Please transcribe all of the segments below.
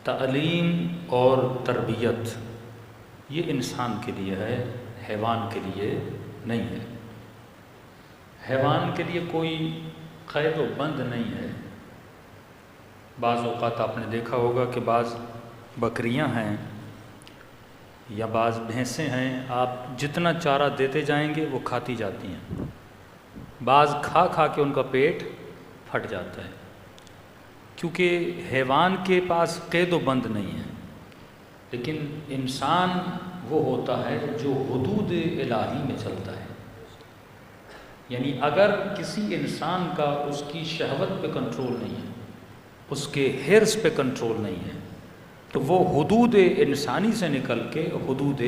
تعلیم اور تربیت یہ انسان کے لیے ہے، حیوان کے لیے نہیں ہے۔ حیوان کے لیے کوئی قید و بند نہیں ہے۔ بعض اوقات آپ نے دیکھا ہوگا کہ بعض بکریاں ہیں یا بعض بھینسیں ہیں، آپ جتنا چارہ دیتے جائیں گے وہ کھاتی جاتی ہیں، بعض کھا کھا کے ان کا پیٹ پھٹ جاتا ہے، کیونکہ حیوان کے پاس قید و بند نہیں ہے۔ لیکن انسان وہ ہوتا ہے جو حدود الہی میں چلتا ہے، یعنی اگر کسی انسان کا اس کی شہوت پہ کنٹرول نہیں ہے، اس کے حرص پہ کنٹرول نہیں ہے، تو وہ حدود انسانی سے نکل کے حدود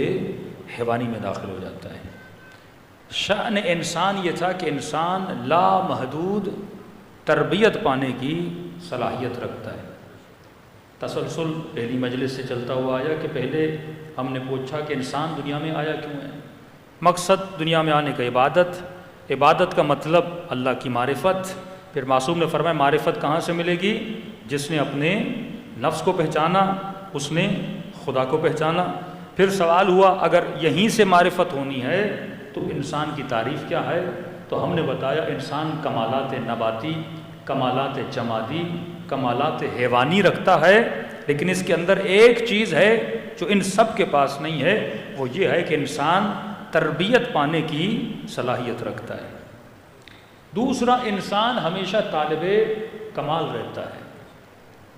حیوانی میں داخل ہو جاتا ہے۔ شأن انسان یہ تھا کہ انسان لامحدود تربیت پانے کی صلاحیت رکھتا ہے۔ تسلسل پہلی مجلس سے چلتا ہوا آیا کہ پہلے ہم نے پوچھا کہ انسان دنیا میں آیا کیوں ہے؟ مقصد دنیا میں آنے کا عبادت کا مطلب اللہ کی معرفت۔ پھر معصوم نے فرمایا معرفت کہاں سے ملے گی؟ جس نے اپنے نفس کو پہچانا اس نے خدا کو پہچانا۔ پھر سوال ہوا اگر یہیں سے معرفت ہونی ہے تو انسان کی تعریف کیا ہے؟ تو ہم نے بتایا انسان کمالات نباتی، کمالات جمادی، کمالات حیوانی رکھتا ہے، لیکن اس کے اندر ایک چیز ہے جو ان سب کے پاس نہیں ہے، وہ یہ ہے کہ انسان تربیت پانے کی صلاحیت رکھتا ہے۔ دوسرا، انسان ہمیشہ طالب کمال رہتا ہے،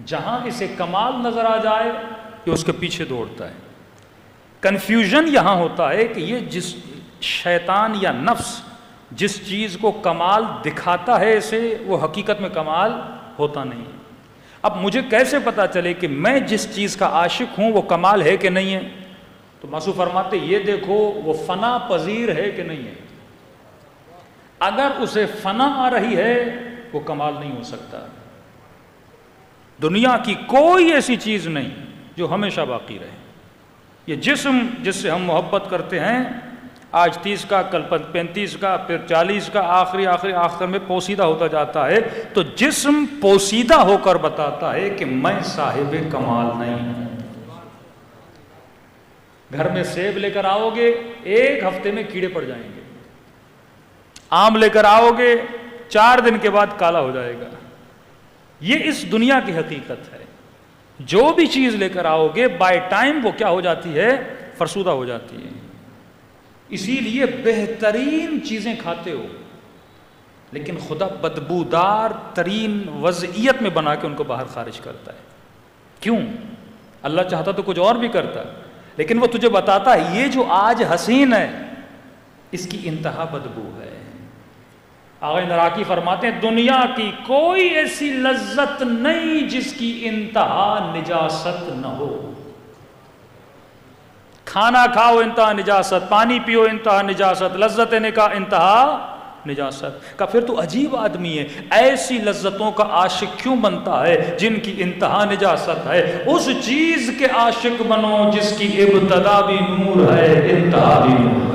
جہاں اسے کمال نظر آ جائے یہ اس کے پیچھے دوڑتا ہے۔ کنفیوژن یہاں ہوتا ہے کہ یہ جس شیطان یا نفس جس چیز کو کمال دکھاتا ہے اسے، وہ حقیقت میں کمال ہوتا نہیں۔ اب مجھے کیسے پتا چلے کہ میں جس چیز کا عاشق ہوں وہ کمال ہے کہ نہیں ہے؟ تو معصوم فرماتے یہ دیکھو وہ فنا پذیر ہے کہ نہیں ہے۔ اگر اسے فنا آ رہی ہے وہ کمال نہیں ہو سکتا۔ دنیا کی کوئی ایسی چیز نہیں جو ہمیشہ باقی رہے۔ یہ جسم جس سے ہم محبت کرتے ہیں، آج 30 کا، کل 35 کا، پھر 40 کا، آخر میں پوسیدہ ہوتا جاتا ہے، تو جسم پوسیدہ ہو کر بتاتا ہے کہ میں صاحب کمال نہیں ہوں۔ گھر میں سیب لے کر آؤ گے 1 ہفتے میں کیڑے پڑ جائیں گے، آم لے کر آؤ گے 4 دن کے بعد کالا ہو جائے گا۔ یہ اس دنیا کی حقیقت ہے۔ جو بھی چیز لے کر آؤ گے بائی ٹائم وہ کیا ہو جاتی ہے؟ فرسودہ ہو جاتی ہے۔ اسی لیے بہترین چیزیں کھاتے ہو، لیکن خدا بدبودار ترین وضعیت میں بنا کے ان کو باہر خارج کرتا ہے۔ کیوں؟ اللہ چاہتا تو کچھ اور بھی کرتا، لیکن وہ تجھے بتاتا ہے یہ جو آج حسین ہے اس کی انتہا بدبو ہے۔ آغا نراکی فرماتے ہیں دنیا کی کوئی ایسی لذت نہیں جس کی انتہا نجاست نہ ہو۔ کھانا کھاؤ انتہا نجاست، پانی پیو انتہا نجاست، لذت نکاح انتہا نجاست کا۔ پھر تو عجیب آدمی ہے، ایسی لذتوں کا عاشق کیوں بنتا ہے جن کی انتہا نجاست ہے؟ اس چیز کے عاشق بنو جس کی ابتدا بھی نور ہے، انتہا بھی نور ہے۔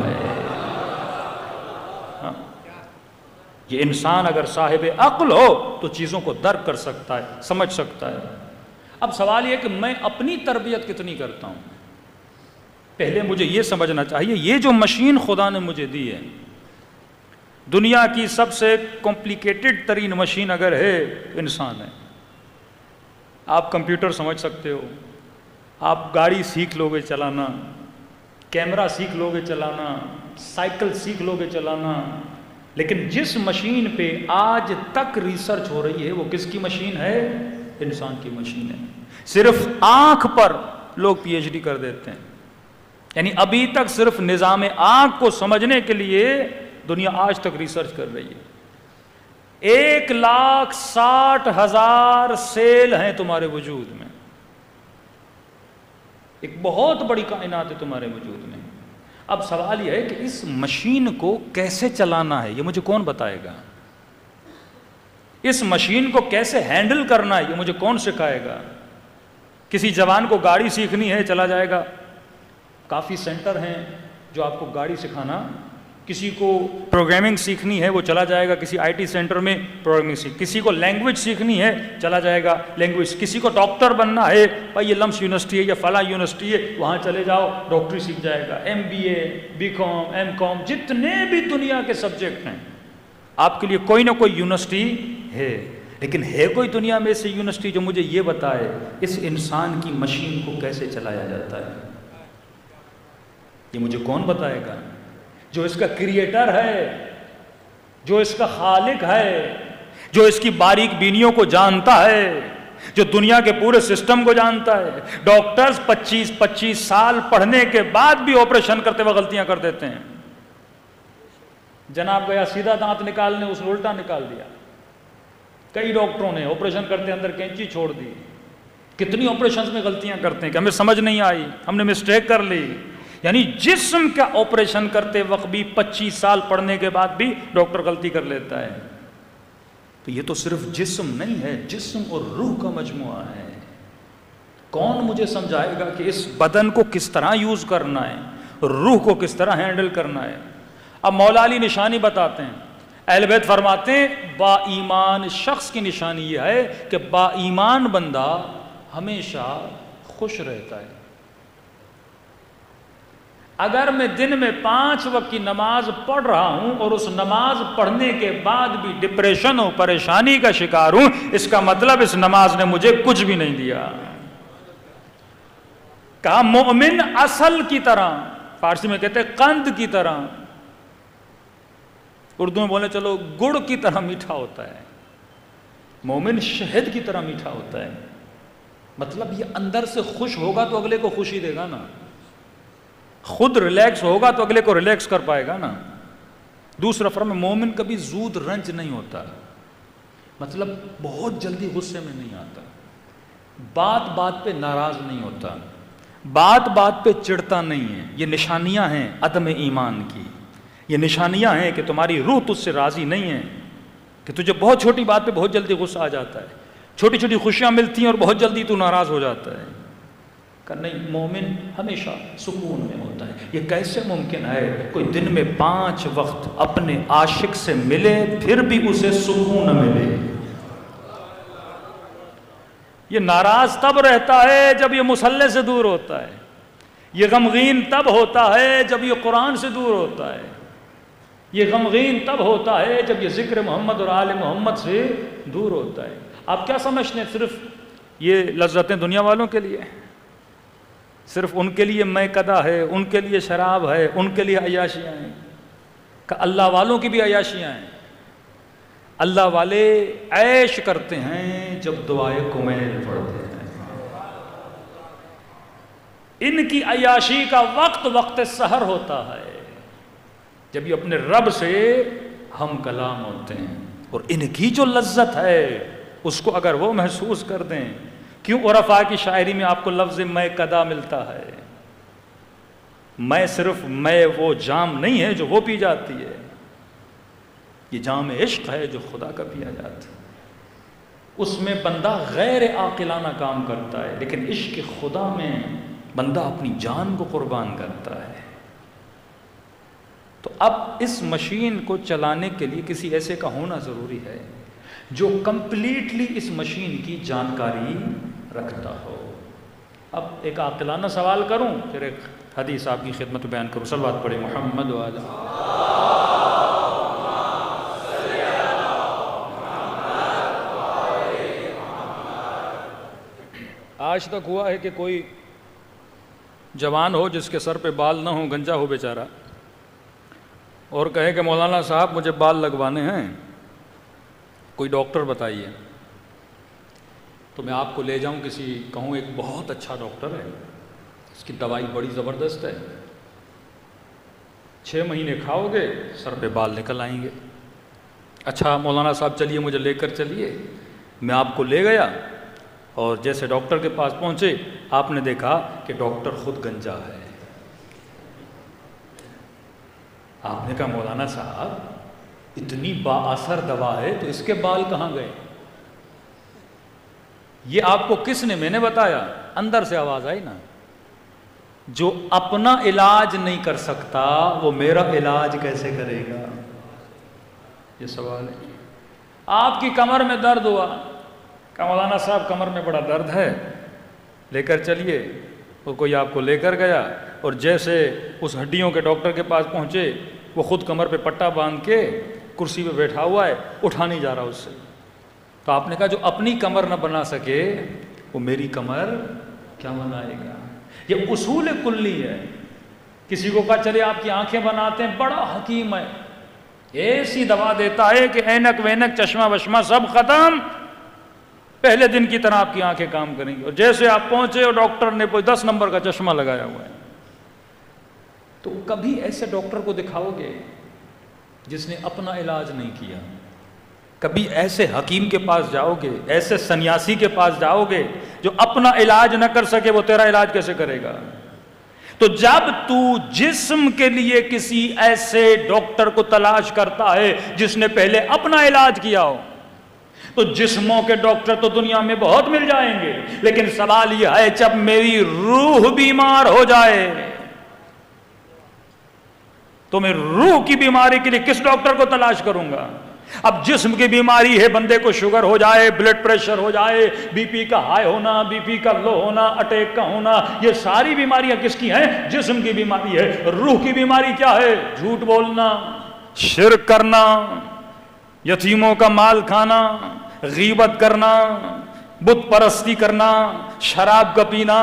یہ انسان اگر صاحب عقل ہو تو چیزوں کو درک کر سکتا ہے، سمجھ سکتا ہے۔ اب سوال یہ کہ میں اپنی تربیت کتنی کرتا ہوں؟ پہلے مجھے یہ سمجھنا چاہیے یہ جو مشین خدا نے مجھے دی ہے، دنیا کی سب سے کمپلیکیٹڈ ترین مشین اگر ہے انسان ہے۔ آپ کمپیوٹر سمجھ سکتے ہو، آپ گاڑی سیکھ لو گے چلانا، کیمرہ سیکھ لو گے چلانا، سائیکل سیکھ لو گے چلانا، لیکن جس مشین پہ آج تک ریسرچ ہو رہی ہے وہ کس کی مشین ہے؟ انسان کی مشین ہے۔ صرف آنکھ پر لوگ پی ایچ ڈی کر دیتے ہیں، یعنی ابھی تک صرف نظام آنکھ کو سمجھنے کے لیے دنیا آج تک ریسرچ کر رہی ہے۔ 1,60,000 سیل ہیں تمہارے وجود میں، ایک بہت بڑی کائنات ہے تمہارے وجود میں۔ اب سوال یہ ہے کہ اس مشین کو کیسے چلانا ہے، یہ مجھے کون بتائے گا؟ اس مشین کو کیسے ہینڈل کرنا ہے، یہ مجھے کون سکھائے گا؟ کسی جوان کو گاڑی سیکھنی ہے چلا جائے گا، کافی سینٹر ہیں جو آپ کو گاڑی سکھانا کسی کو پروگرامنگ سیکھنی ہے وہ چلا جائے گا کسی آئی ٹی سینٹر میں پروگرامنگ کسی کو لینگویج سیکھنی ہے چلا جائے گا لینگویج، کسی کو ڈاکٹر بننا ہے بھائی یہ لمس یونیورسٹی ہے یا فلاں یونیورسٹی ہے وہاں چلے جاؤ ڈاکٹری سیکھ جائے گا، MBA BCom M.Com جتنے بھی دنیا کے سبجیکٹ ہیں آپ کے لیے کوئی نہ کوئی یونیورسٹی ہے، لیکن ہے کوئی دنیا میں ایسی یونیورسٹی جو مجھے یہ بتائے اس انسان کی مشین کو کیسے چلایا جاتا ہے؟ یہ مجھے کون بتائے گا؟ جو اس کا کریٹر ہے، جو اس کا خالق ہے، جو اس کی باریک بینیوں کو جانتا ہے، جو دنیا کے پورے سسٹم کو جانتا ہے۔ ڈاکٹرز 25 سال پڑھنے کے بعد بھی آپریشن کرتے وقت غلطیاں کر دیتے ہیں۔ جناب گیا سیدھا دانت نکالنے، اس نے الٹا نکال دیا۔ کئی ڈاکٹروں نے آپریشن کرتے اندر کینچی چھوڑ دی۔ کتنی آپریشنز میں غلطیاں کرتے ہیں کہ ہمیں سمجھ نہیں آئی، ہم نے مسٹیک کر لی۔ یعنی جسم کا آپریشن کرتے وقت بھی 25 سال پڑھنے کے بعد بھی ڈاکٹر غلطی کر لیتا ہے۔ تو یہ تو صرف جسم نہیں ہے، جسم اور روح کا مجموعہ ہے۔ کون مجھے سمجھائے گا کہ اس بدن کو کس طرح یوز کرنا ہے، روح کو کس طرح ہینڈل کرنا ہے؟ اب مولا علی نشانی بتاتے ہیں، اہل بیت فرماتے ہیں با ایمان شخص کی نشانی یہ ہے کہ با ایمان بندہ ہمیشہ خوش رہتا ہے۔ اگر میں دن میں 5 وقت کی نماز پڑھ رہا ہوں اور اس نماز پڑھنے کے بعد بھی ڈپریشن اور پریشانی کا شکار ہوں، اس کا مطلب اس نماز نے مجھے کچھ بھی نہیں دیا۔ کہا مومن اصل کی طرح، فارسی میں کہتے ہیں قند کی طرح، اردو میں بولے چلو گڑ کی طرح میٹھا ہوتا ہے، مومن شہد کی طرح میٹھا ہوتا ہے۔ مطلب یہ اندر سے خوش ہوگا تو اگلے کو خوشی دے گا نا، خود ریلیکس ہوگا تو اگلے کو ریلیکس کر پائے گا نا۔ دوسرا فرمان مومن کبھی زود رنج نہیں ہوتا، مطلب بہت جلدی غصے میں نہیں آتا، بات بات پہ ناراض نہیں ہوتا، بات بات پہ چڑھتا نہیں ہے۔ یہ نشانیاں ہیں عدم ایمان کی، یہ نشانیاں ہیں کہ تمہاری روح تجھ سے راضی نہیں ہے، کہ تجھے بہت چھوٹی بات پہ بہت جلدی غصہ آ جاتا ہے، چھوٹی چھوٹی خوشیاں ملتی ہیں اور بہت جلدی تو ناراض ہو جاتا ہے۔ کہ نہیں، مومن ہمیشہ سکون میں ہوتا ہے۔ یہ کیسے ممکن ہے کوئی دن میں 5 وقت اپنے عاشق سے ملے پھر بھی اسے سکون نہ ملے؟ یہ ناراض تب رہتا ہے جب یہ مصلی سے دور ہوتا ہے، یہ غمگین تب ہوتا ہے جب یہ قرآن سے دور ہوتا ہے، یہ غمگین تب ہوتا ہے جب یہ ذکر محمد اور آل محمد سے دور ہوتا ہے۔ آپ کیا سمجھتے ہیں صرف یہ لذتیں دنیا والوں کے لیے؟ صرف ان کے لیے میں قدا ہے، ان کے لیے شراب ہے، ان کے لیے عیاشیاں ہیں؟ کہ اللہ والوں کی بھی عیاشیاں ہیں۔ اللہ والے عیش کرتے ہیں جب دعائے کمیل پڑھتے ہیں۔ ان کی عیاشی کا وقت سحر ہوتا ہے، جب یہ اپنے رب سے ہم کلام ہوتے ہیں، اور ان کی جو لذت ہے اس کو اگر وہ محسوس کر دیں۔ کیوں عرفاء کی شاعری میں آپ کو لفظ میں قدا ملتا ہے؟ میں صرف میں وہ جام نہیں ہے جو وہ پی جاتی ہے، یہ جام عشق ہے جو خدا کا پیا جاتا ہے۔ اس میں بندہ غیر عاقلانہ کام کرتا ہے، لیکن عشق خدا میں بندہ اپنی جان کو قربان کرتا ہے۔ تو اب اس مشین کو چلانے کے لیے کسی ایسے کا ہونا ضروری ہے جو کمپلیٹلی اس مشین کی جانکاری رکھتا ہو۔ اب ایک عاقلانہ سوال کروں، پھر ایک حدیث آپ کی خدمت میں بیان کروں۔ صلوات پڑھیں محمد و آلہ۔ آج تک ہوا ہے کہ کوئی جوان ہو جس کے سر پہ بال نہ ہو، گنجا ہو بیچارہ، اور کہے کہ مولانا صاحب مجھے بال لگوانے ہیں، کوئی ڈاکٹر بتائیے، تو میں آپ کو لے جاؤں کہوں ایک بہت اچھا ڈاکٹر ہے، اس کی دوائی بڑی زبردست ہے، 6 مہینے کھاؤ گے سر پہ بال نکل آئیں گے۔ اچھا مولانا صاحب چلیے مجھے لے کر چلیے۔ میں آپ کو لے گیا اور جیسے ڈاکٹر کے پاس پہنچے آپ نے دیکھا کہ ڈاکٹر خود گنجا ہے۔ آپ نے کہا مولانا صاحب اتنی با اثر دوا ہے تو اس کے بال کہاں گئے؟ یہ آپ کو کس نے؟ میں نے بتایا، اندر سے آواز آئی نا، جو اپنا علاج نہیں کر سکتا وہ میرا علاج کیسے کرے گا؟ یہ سوال ہے۔ آپ کی کمر میں درد ہوا کہ مولانا صاحب کمر میں بڑا درد ہے، لے کر چلیے، وہ کوئی آپ کو لے کر گیا اور جیسے اس ہڈیوں کے ڈاکٹر کے پاس پہنچے وہ خود کمر پہ پٹا باندھ کے کرسی پہ بیٹھا ہوا ہے، اٹھا نہیں جا رہا اس سے، تو آپ نے کہا جو اپنی کمر نہ بنا سکے وہ میری کمر کیا بنائے گا؟ یہ اصول کلی ہے۔ کسی کو کہا چلے آپ کی آنکھیں بناتے ہیں، بڑا حکیم ہے، ایسی دوا دیتا ہے کہ اینک وینک چشمہ وشمہ سب ختم، پہلے دن کی طرح آپ کی آنکھیں کام کریں گی، اور جیسے آپ پہنچے اور ڈاکٹر نے کوئی 10 نمبر کا چشمہ لگایا ہوا ہے۔ تو کبھی ایسے ڈاکٹر کو دکھاؤ گے جس نے اپنا علاج نہیں کیا؟ کبھی ایسے حکیم کے پاس جاؤ گے، ایسے سنیاسی کے پاس جاؤ گے جو اپنا علاج نہ کر سکے، وہ تیرا علاج کیسے کرے گا؟ تو جب تو جسم کے لیے کسی ایسے ڈاکٹر کو تلاش کرتا ہے جس نے پہلے اپنا علاج کیا ہو، تو جسموں کے ڈاکٹر تو دنیا میں بہت مل جائیں گے، لیکن سوال یہ ہے جب میری روح بیمار ہو جائے تو میں روح کی بیماری کے لیے کس ڈاکٹر کو تلاش کروں گا؟ اب جسم کی بیماری ہے، بندے کو شوگر ہو جائے، بلڈ پریشر ہو جائے، بی پی کا ہائی ہونا، بی پی کا لو ہونا، اٹیک کا ہونا، یہ ساری بیماریاں کس کی ہیں؟ جسم کی بیماری ہے۔ روح کی بیماری کیا ہے؟ جھوٹ بولنا، شرک کرنا، یتیموں کا مال کھانا، غیبت کرنا، بت پرستی کرنا، شراب کا پینا،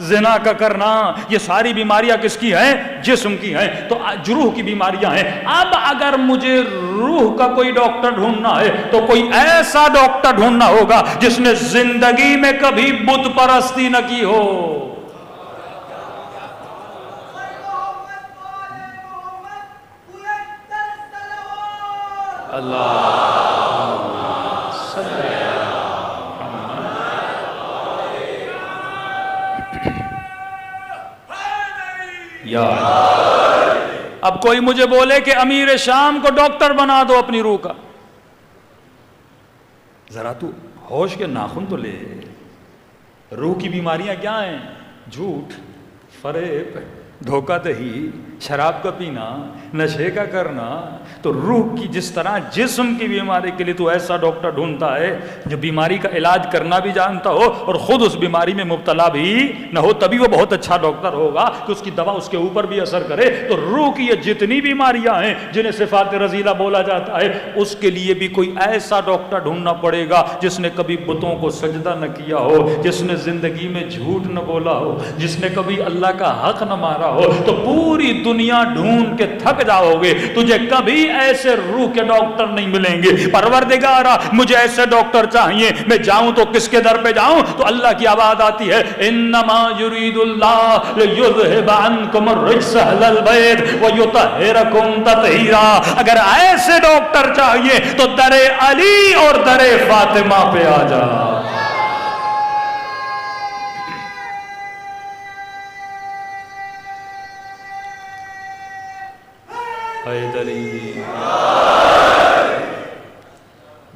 زنا کا کرنا، یہ ساری بیماریاں کس کی ہیں؟ جسم کی ہیں۔ تو روح کی بیماریاں ہیں۔ اب اگر مجھے روح کا کوئی ڈاکٹر ڈھونڈنا ہے تو کوئی ایسا ڈاکٹر ڈھونڈنا ہوگا جس نے زندگی میں کبھی بت پرستی نہ کی ہو۔ اللہ یا اب کوئی مجھے بولے کہ امیر شام کو ڈاکٹر بنا دو اپنی روح کا، ذرا تو ہوش کے ناخن تو لے۔ روح کی بیماریاں کیا ہیں؟ جھوٹ، فریب، دھوکہ دہی، شراب کا پینا، نشے کا کرنا۔ تو روح کی جس طرح جسم کی بیماری کے لیے تو ایسا ڈاکٹر ڈھونڈتا ہے جو بیماری کا علاج کرنا بھی جانتا ہو اور خود اس بیماری میں مبتلا بھی نہ ہو، تبھی وہ بہت اچھا ڈاکٹر ہوگا کہ اس کی دوا اس کے اوپر بھی اثر کرے۔ تو روح کی یہ جتنی بیماریاں ہیں جنہیں صفات رذیلہ بولا جاتا ہے، اس کے لیے بھی کوئی ایسا ڈاکٹر ڈھونڈنا پڑے گا جس نے کبھی بتوں کو سجدہ نہ کیا ہو، جس نے زندگی میں جھوٹ نہ بولا ہو، جس نے کبھی اللہ کا حق نہ مارا ہو۔ تو پوری دنیا ڈھونڈ کے تھک جاؤ گے، تجھے کبھی ایسے روح کے ڈاکٹر نہیں ملیں گے۔ پروردگارا مجھے ایسے ڈاکٹر چاہیے، میں جاؤں تو کس کے در پہ جاؤں؟ تو اللہ کی آواز آتی ہے انما یرید اللہ لیذھب عنکم الرجس اہل البیت ویطہرکم تطہیرا۔ اگر ایسے ڈاکٹر چاہیے تو در علی اور در فاطمہ پہ آ جا۔ حیدری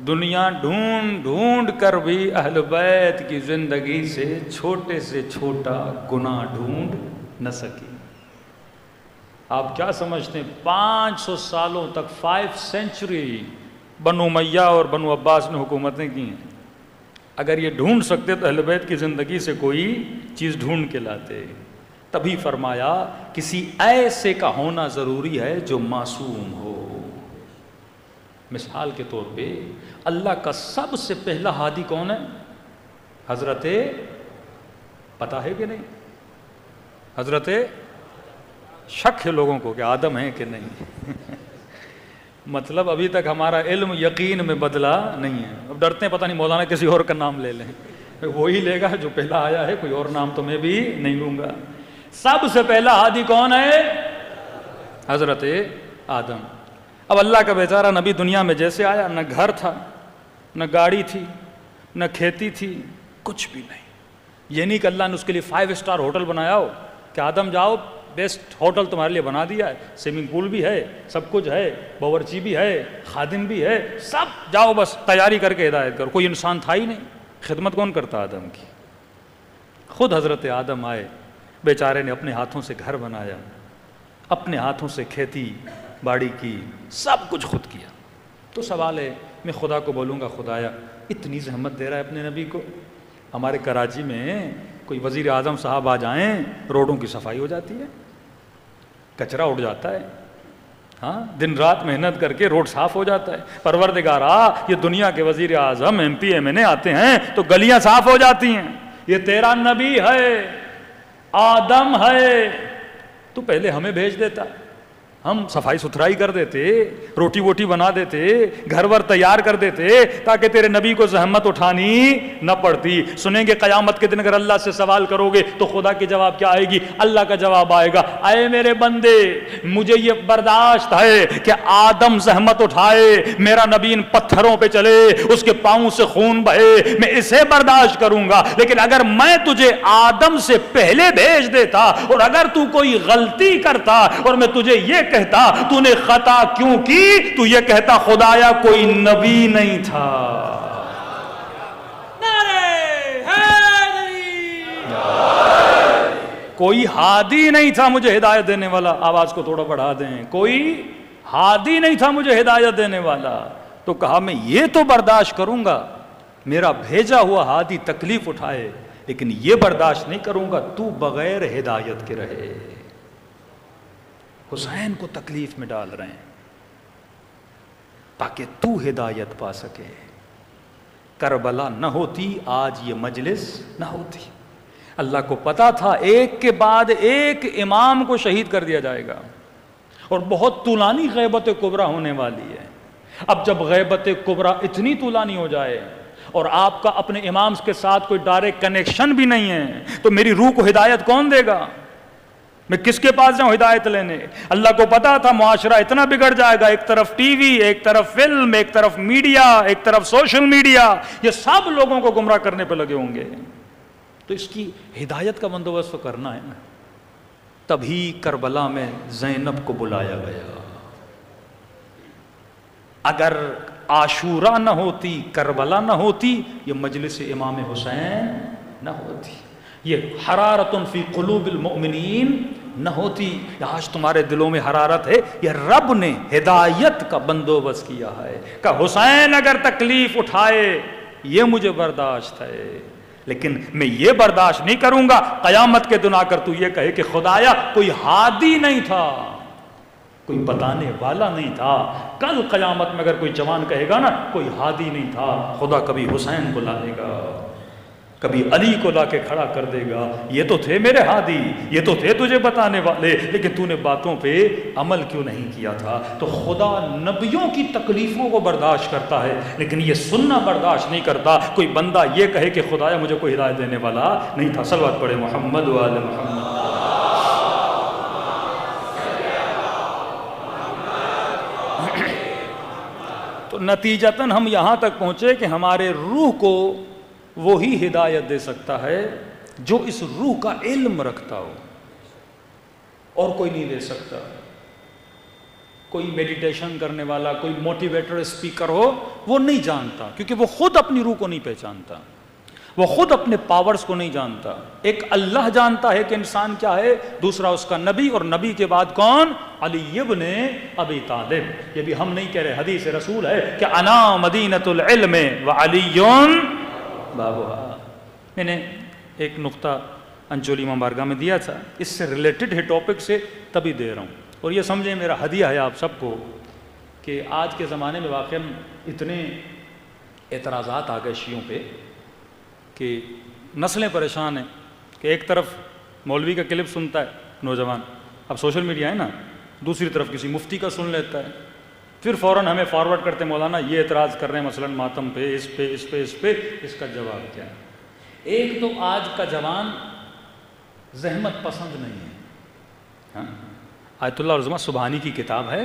دنیا ڈھونڈ ڈھونڈ کر بھی اہل بیت کی زندگی سے چھوٹا گناہ ڈھونڈ نہ سکی۔ آپ کیا سمجھتے ہیں 500 سالوں تک 5 سینچری بنو امیہ اور بنو عباس نے حکومتیں کی ہیں۔ اگر یہ ڈھونڈ سکتے تو اہل بیت کی زندگی سے کوئی چیز ڈھونڈ کے لاتے۔ تبھی فرمایا کسی ایسے کا ہونا ضروری ہے جو معصوم ہو۔ مثال کے طور پہ اللہ کا سب سے پہلا ہادی کون ہے؟ حضرت، پتہ ہے کہ نہیں؟ حضرت، شک ہے لوگوں کو کہ آدم ہے کہ نہیں؟ مطلب ابھی تک ہمارا علم یقین میں بدلا نہیں ہے۔ اب ڈرتے ہیں پتہ نہیں مولانا کسی اور کا نام لے لیں، وہی لے گا جو پہلا آیا ہے، کوئی اور نام تو میں بھی نہیں لوں گا۔ سب سے پہلا ہادی کون ہے؟ حضرت آدم۔ اب اللہ کا بیچارہ نبی دنیا میں جیسے آیا، نہ گھر تھا، نہ گاڑی تھی، نہ کھیتی تھی، کچھ بھی نہیں۔ یہ نہیں کہ اللہ نے اس کے لیے 5 اسٹار ہوٹل بنایا ہو کہ آدم جاؤ بیسٹ ہوٹل تمہارے لیے بنا دیا ہے، سوئمنگ پول بھی ہے، سب کچھ ہے، باورچی بھی ہے، خادم بھی ہے، سب جاؤ بس تیاری کر کے ہدایت کرو۔ کوئی انسان تھا ہی نہیں، خدمت کون کرتا آدم کی؟ خود حضرت آدم آئے، بیچارے نے اپنے ہاتھوں سے گھر بنایا، اپنے ہاتھوں سے کھیتی باڑی کی، سب کچھ خود کیا. تو سوال ہے، میں خدا کو بولوں گا خدایا اتنی زحمت دے رہا ہے اپنے نبی کو. ہمارے کراچی میں کوئی وزیر اعظم صاحب آ جائیں، روڈوں کی صفائی ہو جاتی ہے، کچرا اٹھ جاتا ہے، ہاں دن رات محنت کر کے روڈ صاف ہو جاتا ہے. پروردگارا یہ دنیا کے وزیر اعظم ایم پی ایم این اے آتے ہیں تو گلیاں صاف ہو جاتی ہیں. یہ تیرا نبی ہے، آدم ہے، تو پہلے ہمیں بھیج دیتا، ہم صفائی ستھرائی کر دیتے، روٹی ووٹی بنا دیتے، گھر ور تیار کر دیتے تاکہ تیرے نبی کو زحمت اٹھانی نہ پڑتی. سنیں گے قیامت کے دن اگر اللہ سے سوال کرو گے تو خدا کی جواب کیا آئے گی؟ اللہ کا جواب آئے گا، اے میرے بندے مجھے یہ برداشت ہے کہ آدم زحمت اٹھائے، میرا نبی ان پتھروں پہ چلے، اس کے پاؤں سے خون بہے، میں اسے برداشت کروں گا. لیکن اگر میں تجھے آدم سے پہلے بھیج دیتا اور اگر تو کوئی غلطی کرتا اور میں تجھے یہ کہتا تو نے خطا کیوں کی، تو یہ کہتا خدایا کوئی نبی نہیں تھا. کوئی ہادی نہیں تھا مجھے ہدایت دینے والا. آواز کو تھوڑا بڑھا دیں، کوئی ہادی نہیں تھا مجھے ہدایت دینے والا. تو کہا میں یہ تو برداشت کروں گا میرا بھیجا ہوا ہادی تکلیف اٹھائے، لیکن یہ برداشت نہیں کروں گا تو بغیر ہدایت کے رہے. حسین کو تکلیف میں ڈال رہے ہیں تاکہ تو ہدایت پا سکے. کربلا نہ ہوتی آج یہ مجلس نہ ہوتی. اللہ کو پتا تھا ایک کے بعد ایک امام کو شہید کر دیا جائے گا اور بہت طولانی غیبت کبریٰ ہونے والی ہے. اب جب غیبت کبریٰ اتنی طولانی ہو جائے اور آپ کا اپنے امام کے ساتھ کوئی ڈائریکٹ کنیکشن بھی نہیں ہے تو میری روح کو ہدایت کون دے گا؟ میں کس کے پاس جاؤں ہدایت لینے؟ اللہ کو پتا تھا معاشرہ اتنا بگڑ جائے گا، ایک طرف ٹی وی، ایک طرف فلم، ایک طرف میڈیا، ایک طرف سوشل میڈیا، یہ سب لوگوں کو گمراہ کرنے پہ لگے ہوں گے. تو اس کی ہدایت کا بندوبست تو کرنا ہے نا. تبھی کربلا میں زینب کو بلایا گیا. اگر عاشورہ نہ ہوتی، کربلا نہ ہوتی، یہ مجلس امام حسین نہ ہوتی، یہ حرارت فی قلوب المؤمنین نہ ہوتی. آج تمہارے دلوں میں حرارت ہے، یہ رب نے ہدایت کا بندوبست کیا ہے کہ حسین اگر تکلیف اٹھائے یہ مجھے برداشت ہے، لیکن میں یہ برداشت نہیں کروں گا قیامت کے دن آ کر تو یہ کہے کہ خدایا کوئی ہادی نہیں تھا، کوئی بتانے والا نہیں تھا. کل قیامت میں اگر کوئی جوان کہے گا نا کوئی ہادی نہیں تھا، خدا کبھی حسین کو لا دے گا، کبھی علی کو لا کے کھڑا کر دے گا. یہ تو تھے میرے ہادی، یہ تو تھے تجھے بتانے والے، لیکن تو نے باتوں پہ عمل کیوں نہیں کیا تھا. تو خدا نبیوں کی تکلیفوں کو برداشت کرتا ہے لیکن یہ سننا برداشت نہیں کرتا کوئی بندہ یہ کہے کہ خدایا مجھے کوئی ہدایت دینے والا نہیں تھا. صلوات پڑھے محمد و آل محمد. تو نتیجتاً ہم یہاں تک پہنچے کہ ہمارے روح کو وہی ہدایت دے سکتا ہے جو اس روح کا علم رکھتا ہو، اور کوئی نہیں دے سکتا. کوئی میڈیٹیشن کرنے والا، کوئی موٹیویٹر اسپیکر ہو وہ نہیں جانتا، کیونکہ وہ خود اپنی روح کو نہیں پہچانتا، وہ خود اپنے پاورز کو نہیں جانتا. ایک اللہ جانتا ہے کہ انسان کیا ہے، دوسرا اس کا نبی، اور نبی کے بعد کون؟ علی ابن ابی طالب. یہ بھی ہم نہیں کہہ رہے، حدیث رسول ہے کہ انا مدینۃ العلم وعلی بابا. میں نے ایک نقطہ انچولی مبارکہ میں دیا تھا، اس سے ریلیٹڈ ہے ٹاپک سے، تبھی دے رہا ہوں. اور یہ سمجھیں میرا ہدیہ ہے آپ سب کو کہ آج کے زمانے میں واقعاً اتنے اعتراضات آ گئے شیعوں پہ کہ نسلیں پریشان ہیں کہ ایک طرف مولوی کا کلپ سنتا ہے نوجوان، اب سوشل میڈیا ہے نا، دوسری طرف کسی مفتی کا سن لیتا ہے، پھر فوراً ہمیں فارورڈ کرتے مولانا یہ اعتراض کر رہے ہیں مثلاً ماتم پہ، اس پہ، اس پہ، اس پہ، اس کا جواب کیا ہے؟ ایک تو آج کا جوان زحمت پسند نہیں ہے. ہاں، آیت اللہ عظمہ سبحانی کی کتاب ہے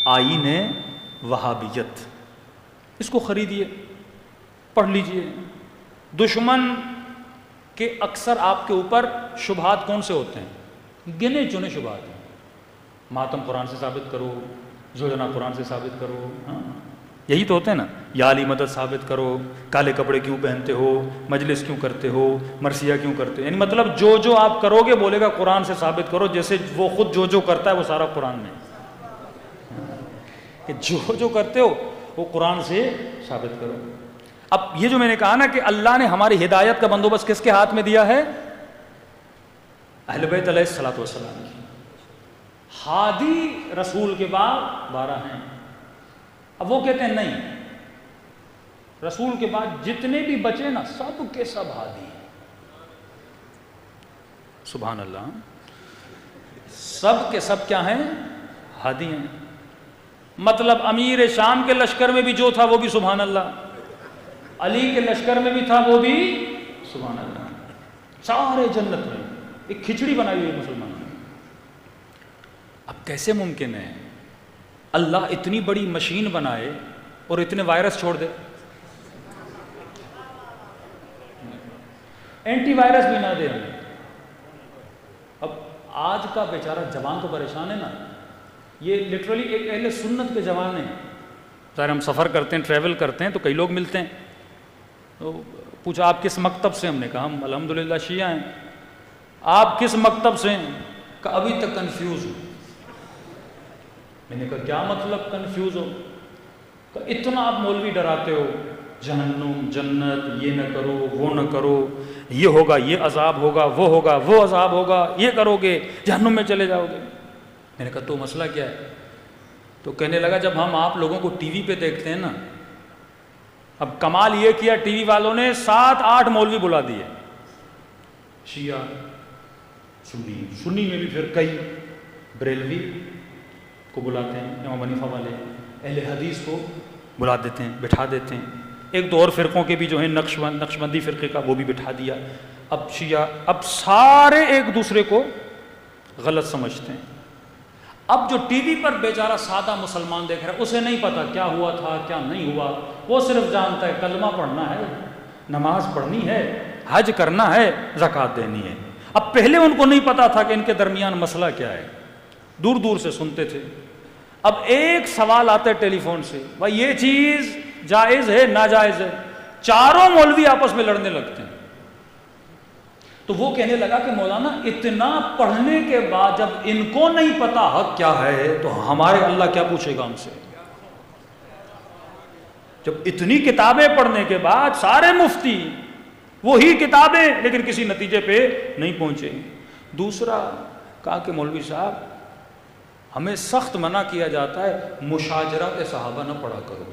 آئین وہابیت، اس کو خریدیے، پڑھ لیجئے. دشمن کے اکثر آپ کے اوپر شبہات کون سے ہوتے ہیں؟ گنے چنے شبہات ہیں. ماتم قرآن سے ثابت کرو، زوجنا قرآن سے ثابت کرو. ہاں، یہی تو ہوتے ہیں نا، یا علی مدد ثابت کرو، کالے کپڑے کیوں پہنتے ہو، مجلس کیوں کرتے ہو، مرثیہ کیوں کرتے ہو، یعنی مطلب جو جو آپ کرو گے بولے گا قرآن سے ثابت کرو، جیسے وہ خود جو جو کرتا ہے وہ سارا قرآن میں، کہ جو جو کرتے ہو وہ قرآن سے ثابت کرو۔ اب یہ جو میں نے کہا نا کہ اللہ نے ہماری ہدایت کا بندوبست کس کے ہاتھ میں دیا ہے؟ اہل بیت علیہ الصلوۃ والسلام کی۔ ہادی رسول کے بعد 12 ہیں۔ اب وہ کہتے ہیں نہیں، رسول کے بعد جتنے بھی بچے نا سب کے سب ہادی ہیں۔ سبحان اللہ، سب کے سب کیا ہیں؟ ہادی ہیں۔ مطلب امیر شام کے لشکر میں بھی جو تھا وہ بھی سبحان اللہ، علی کے لشکر میں بھی تھا وہ بھی سبحان اللہ، سارے جنت میں ایک کھچڑی بنائی ہوئی مسلمانوں نے۔ اب کیسے ممکن ہے اللہ اتنی بڑی مشین بنائے اور اتنے وائرس چھوڑ دے؟ اینٹی وائرس بھی نہ دے ہمیں۔ اب آج کا بیچارہ جوان تو پریشان ہے نا، یہ لٹرلی ایک اہل سنت کے جوان ہیں۔ ظاہر ہم سفر کرتے ہیں، ٹریول کرتے ہیں تو کئی لوگ ملتے ہیں، تو پوچھا آپ کس مکتب سے؟ ہم نے کہا ہم الحمدللہ شیعہ ہیں۔ آپ کس مکتب سے ہیں؟ کہ ابھی تک کنفیوز ہوں۔ میں نے کہا کیا مطلب کنفیوز ہو؟ کہ اتنا آپ مولوی ڈراتے ہو، جہنم جنت، یہ نہ کرو وہ نہ کرو، یہ ہوگا یہ عذاب ہوگا، وہ ہوگا وہ عذاب ہوگا، یہ کرو گے جہنم میں چلے جاؤ گے۔ میں نے کہا تو مسئلہ کیا ہے؟ تو کہنے لگا جب ہم آپ لوگوں کو ٹی وی پہ دیکھتے ہیں نا، اب کمال یہ کیا ٹی وی والوں نے 7-8 مولوی بلا دیے، شیعہ سنی میں بھی پھر کئی، بریلوی کو بلاتے ہیں، امام حنیفہ والے، اہل حدیث کو بلا دیتے ہیں، بٹھا دیتے ہیں، ایک دو اور فرقوں کے بھی جو ہیں نقشبندی فرقے کا وہ بھی بٹھا دیا۔ اب شیعہ، اب سارے ایک دوسرے کو غلط سمجھتے ہیں۔ اب جو ٹی وی پر بیچارہ سادہ مسلمان دیکھ رہا ہے، اسے نہیں پتا کیا ہوا تھا کیا نہیں ہوا، وہ صرف جانتا ہے کلمہ پڑھنا ہے، نماز پڑھنی ہے، حج کرنا ہے، زکوٰۃ دینی ہے۔ اب پہلے ان کو نہیں پتا تھا کہ ان کے درمیان مسئلہ کیا ہے، دور دور سے سنتے تھے۔ اب ایک سوال آتا ہے ٹیلی فون سے، بھائی یہ چیز جائز ہے ناجائز ہے، چاروں مولوی آپس میں لڑنے لگتے ہیں۔ تو وہ کہنے لگا کہ مولانا اتنا پڑھنے کے بعد جب ان کو نہیں پتا حق کیا ہے تو ہمارے اللہ کیا پوچھے گا ہم سے؟ جب اتنی کتابیں پڑھنے کے بعد سارے مفتی وہی کتابیں لیکن کسی نتیجے پہ نہیں پہنچے۔ دوسرا کہا کہ مولوی صاحب ہمیں سخت منع کیا جاتا ہے مشاجرات صحابہ نہ پڑھا کرو۔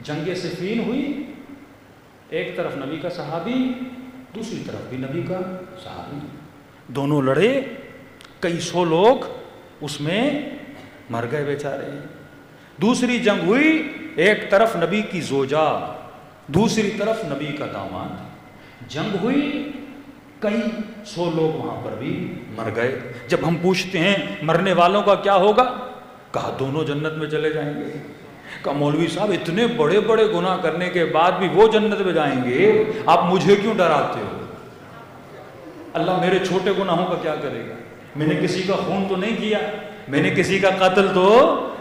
جنگ صفین ہوئی، ایک طرف نبی کا صحابی، دوسری طرف بھی نبی کا صحابی، دونوں لڑے، کئی سو لوگ اس میں مر گئے بیچارے۔ دوسری جنگ ہوئی، ایک طرف نبی کی زوجہ، دوسری طرف نبی کا داماد، جنگ ہوئی، کئی سو لوگ وہاں پر بھی مر گئے۔ جب ہم پوچھتے ہیں مرنے والوں کا کیا ہوگا، کہا دونوں جنت میں چلے جائیں گے۔ کہا مولوی صاحب اتنے بڑے بڑے گناہ کرنے کے بعد بھی وہ جنت میں جائیں گے، آپ مجھے کیوں ڈراتے ہو؟ اللہ میرے چھوٹے گناہوں کا کیا کرے گا؟ میں نے کسی کا خون تو نہیں کیا، میں نے کسی کا قتل تو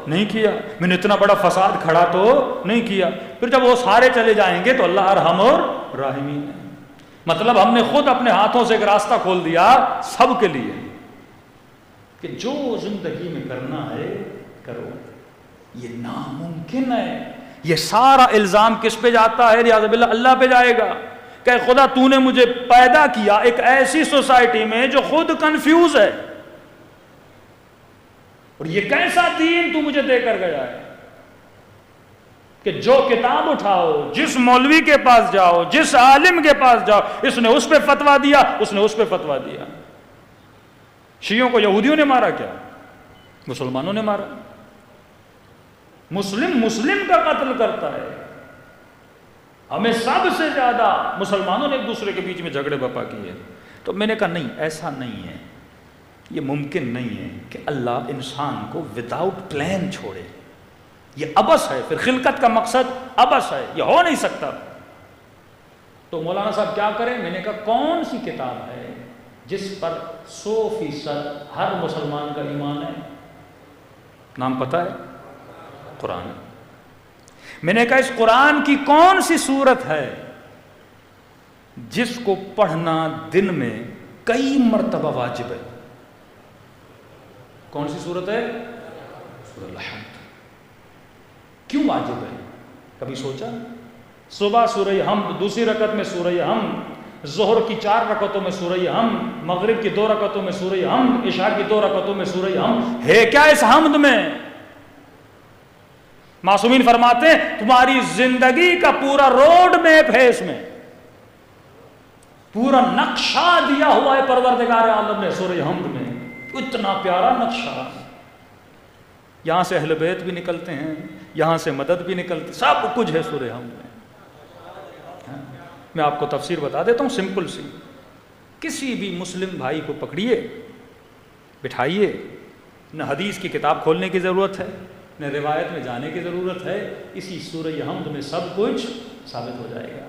نہیں کیا، میں نے اتنا بڑا فساد کھڑا تو نہیں کیا۔ پھر جب وہ سارے چلے جائیں گے تو اللہ ارحم اور راحمین ہے۔ مطلب ہم نے خود اپنے ہاتھوں سے ایک راستہ کھول دیا سب کے لیے کہ جو زندگی میں کرنا ہے کرو۔ یہ ناممکن ہے۔ یہ سارا الزام کس پہ جاتا ہے؟ ریاض باللہ اللہ پہ جائے گا کہ خدا تو نے مجھے پیدا کیا ایک ایسی سوسائٹی میں جو خود کنفیوز ہے، اور یہ کیسا دین تو مجھے دے کر گیا ہے کہ جو کتاب اٹھاؤ، جس مولوی کے پاس جاؤ، جس عالم کے پاس جاؤ، اس نے اس پہ فتویٰ دیا، اس نے اس پہ فتویٰ دیا۔ شیعوں کو یہودیوں نے مارا کیا؟ مسلمانوں نے مارا۔ مسلم کا قتل کرتا ہے۔ ہمیں سب سے زیادہ مسلمانوں نے ایک دوسرے کے بیچ میں جھگڑے بپا کیے۔ تو میں نے کہا نہیں، ایسا نہیں ہے، یہ ممکن نہیں ہے کہ اللہ انسان کو وداؤٹ پلان چھوڑے۔ یہ عبث ہے، پھر خلقت کا مقصد عبث ہے، یہ ہو نہیں سکتا۔ تو مولانا صاحب کیا کریں؟ میں نے کہا کون سی کتاب ہے جس پر 100% ہر مسلمان کا ایمان ہے؟ نام پتہ ہے؟ قرآن۔ میں نے کہا اس قرآن کی کون سی سورت ہے جس کو پڑھنا دن میں کئی مرتبہ واجب ہے؟ کون سی سورت ہے؟ سورۃ الحمد۔ کیوں واجب ہے؟ کبھی سوچا؟ صبح سورہ حمد، دوسری رکعت میں سورہ حمد، ظہر کی 4 رکعتوں میں سورہ حمد، مغرب کی 2 رکعتوں میں سورہ حمد، عشاء کی 2 رکعتوں میں سورہ حمد۔ ہے کیا اس حمد میں؟ معصومین فرماتے ہیں تمہاری زندگی کا پورا روڈ میپ ہے، اس میں پورا نقشہ دیا ہوا ہے پروردگار عالم نے سورہ حمد میں۔ اتنا پیارا نقشہ، یہاں سے اہل بیت بھی نکلتے ہیں، یہاں سے مدد بھی نکلتی، سب کچھ ہے سورہ حمد میں۔ میں آپ کو تفسیر بتا دیتا ہوں سمپل سی۔ کسی بھی مسلم بھائی کو پکڑیے، بٹھائیے، نہ حدیث کی کتاب کھولنے کی ضرورت ہے، نہ روایت میں جانے کی ضرورت ہے، اسی سورہ حمد میں سب کچھ ثابت ہو جائے گا۔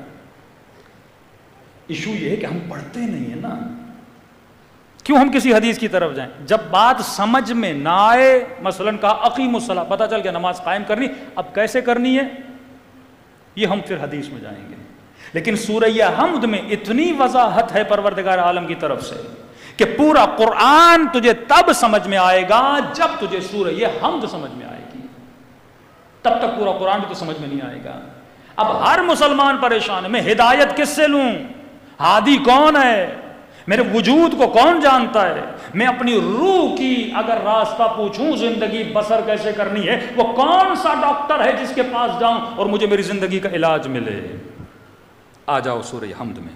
ایشو یہ ہے کہ ہم پڑھتے نہیں ہیں نا۔ کیوں ہم کسی حدیث کی طرف جائیں؟ جب بات سمجھ میں نہ آئے، مثلا کہا اقیم الصلاۃ، پتہ چل گیا نماز قائم کرنی، اب کیسے کرنی ہے یہ ہم پھر حدیث میں جائیں گے۔ لیکن سورہ حمد میں اتنی وضاحت ہے پروردگار عالم کی طرف سے کہ پورا قرآن تجھے تب سمجھ میں آئے گا جب تجھے سورہ حمد سمجھ میں آئے گی، تب تک پورا قرآن بھی تو سمجھ میں نہیں آئے گا۔ اب ہر مسلمان پریشان ہے، میں ہدایت کس سے لوں؟ ہادی کون ہے؟ میرے وجود کو کون جانتا ہے؟ میں اپنی روح کی اگر راستہ پوچھوں زندگی بسر کیسے کرنی ہے، وہ کون سا ڈاکٹر ہے جس کے پاس جاؤں اور مجھے میری زندگی کا علاج ملے؟ آ جاؤ سورہ حمد میں۔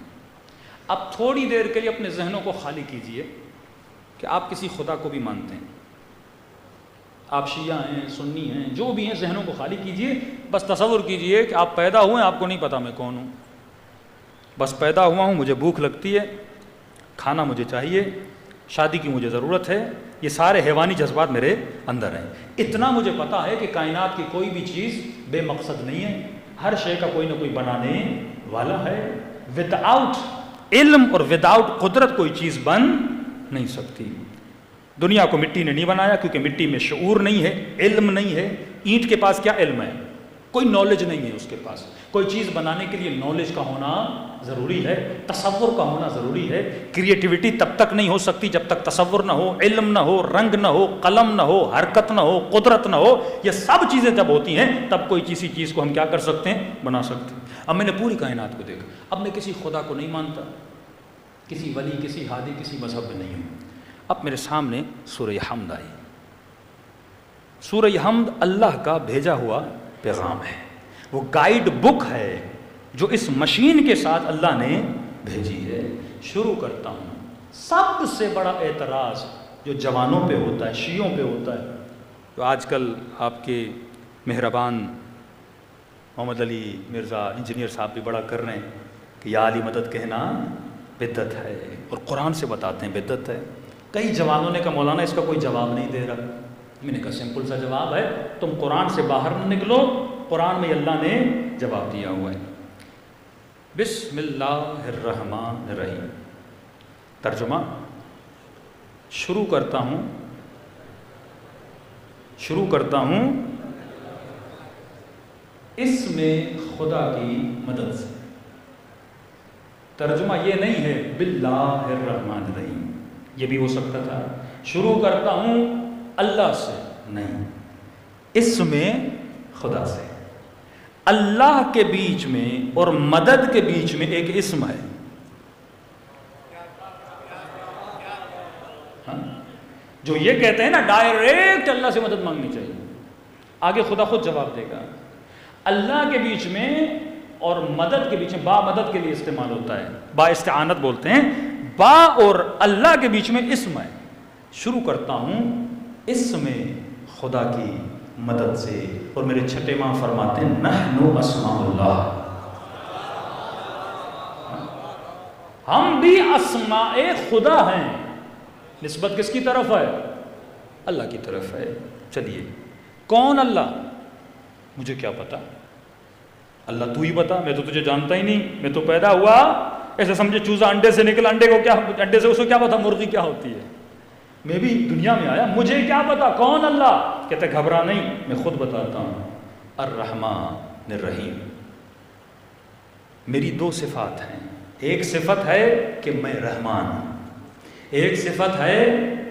اب تھوڑی دیر کے لیے اپنے ذہنوں کو خالی کیجئے کہ آپ کسی خدا کو بھی مانتے ہیں، آپ شیعہ ہیں، سنی ہیں، جو بھی ہیں، ذہنوں کو خالی کیجئے، بس تصور کیجئے کہ آپ پیدا ہوئے، آپ کو نہیں پتا میں کون ہوں، بس پیدا ہوا ہوں، مجھے بھوک لگتی ہے، کھانا مجھے چاہیے، شادی کی مجھے ضرورت ہے، یہ سارے حیوانی جذبات میرے اندر ہیں۔ اتنا مجھے پتا ہے کہ کائنات کی کوئی بھی چیز بے مقصد نہیں ہے، ہر شے کا کوئی نہ کوئی بنانے والا ہے۔ ود آؤٹ علم اور ود آؤٹ قدرت کوئی چیز بن نہیں سکتی۔ دنیا کو مٹی نے نہیں بنایا کیونکہ مٹی میں شعور نہیں ہے، علم نہیں ہے۔ اینٹ کے پاس کیا علم ہے؟ کوئی نالج نہیں ہے اس کے پاس۔ کوئی چیز بنانے کے لیے نالج کا ہونا ضروری ہے، تصور کا ہونا ضروری ہے۔ کریٹیوٹی تب تک نہیں ہو سکتی جب تک تصور نہ ہو، علم نہ ہو، رنگ نہ ہو، قلم نہ ہو، حرکت نہ ہو، قدرت نہ ہو۔ یہ سب چیزیں جب ہوتی ہیں تب کوئی کسی چیز کو ہم کیا کر سکتے ہیں؟ بنا سکتے ہیں۔ اب میں نے پوری کائنات کو دیکھا، اب میں کسی خدا کو نہیں مانتا، کسی ولی، کسی ہادی، کسی مذہب میں نہیں ہوں۔ اب میرے سامنے سورہ حمد آئی۔ سورہ حمد اللہ کا بھیجا ہوا پیغام ہے، وہ گائیڈ بک ہے جو اس مشین کے ساتھ اللہ نے بھیجی ہے۔ شروع کرتا ہوں۔ سب سے بڑا اعتراض جو جوانوں پہ ہوتا ہے، شیعوں پہ ہوتا ہے، تو آج کل آپ کے مہربان محمد علی مرزا انجینئر صاحب بھی بڑا کر رہے ہیں کہ یا علی مدد کہنا بدعت ہے، اور قرآن سے بتاتے ہیں بدعت ہے۔ کئی جوانوں نے کہا مولانا اس کا کوئی جواب نہیں دے رہا۔ میں نے کہا سمپل سا جواب ہے، تم قرآن سے باہر نہ نکلو، قرآن میں اللہ نے جواب دیا ہوا ہے۔ بسم اللہ الرحمن الرحیم۔ ترجمہ شروع کرتا ہوں اس میں خدا کی مدد سے۔ ترجمہ یہ نہیں ہے باللہ الرحمن الرحیم، یہ بھی ہو سکتا تھا۔ شروع کرتا ہوں اللہ سے، نہیں، اس میں خدا سے۔ اللہ کے بیچ میں اور مدد کے بیچ میں ایک اسم ہے۔ جو یہ کہتے ہیں نا ڈائریکٹ اللہ سے مدد مانگنی چاہیے، آگے خدا خود جواب دے گا۔ اللہ کے بیچ میں اور مدد کے بیچ میں، با مدد کے لیے استعمال ہوتا ہے، با استعانت بولتے ہیں، با اور اللہ کے بیچ میں اسم ہے۔ شروع کرتا ہوں اس میں خدا کی مدد سے، اور میرے چھٹے ماں فرماتے ہیں نحن اسماء اللہ، ہم بھی اسماء خدا ہیں۔ نسبت کس کی طرف ہے؟ اللہ کی طرف ہے۔ چلیے کون اللہ؟ مجھے کیا پتا، اللہ تو ہی بتا، میں تو تجھے جانتا ہی نہیں، میں تو پیدا ہوا ایسے سمجھے چوزا انڈے سے نکلا، انڈے سے اس کو کیا پتا مرغی کیا ہوتی ہے، میں بھی دنیا میں آیا، مجھے کیا پتا کون اللہ؟ کہتے گھبرا نہیں، میں خود بتاتا ہوں۔ الرحمن، میں رحیم. میری دو صفات ہیں. ایک صفت ہے کہ میں رحمان ہوں, ایک صفت ہے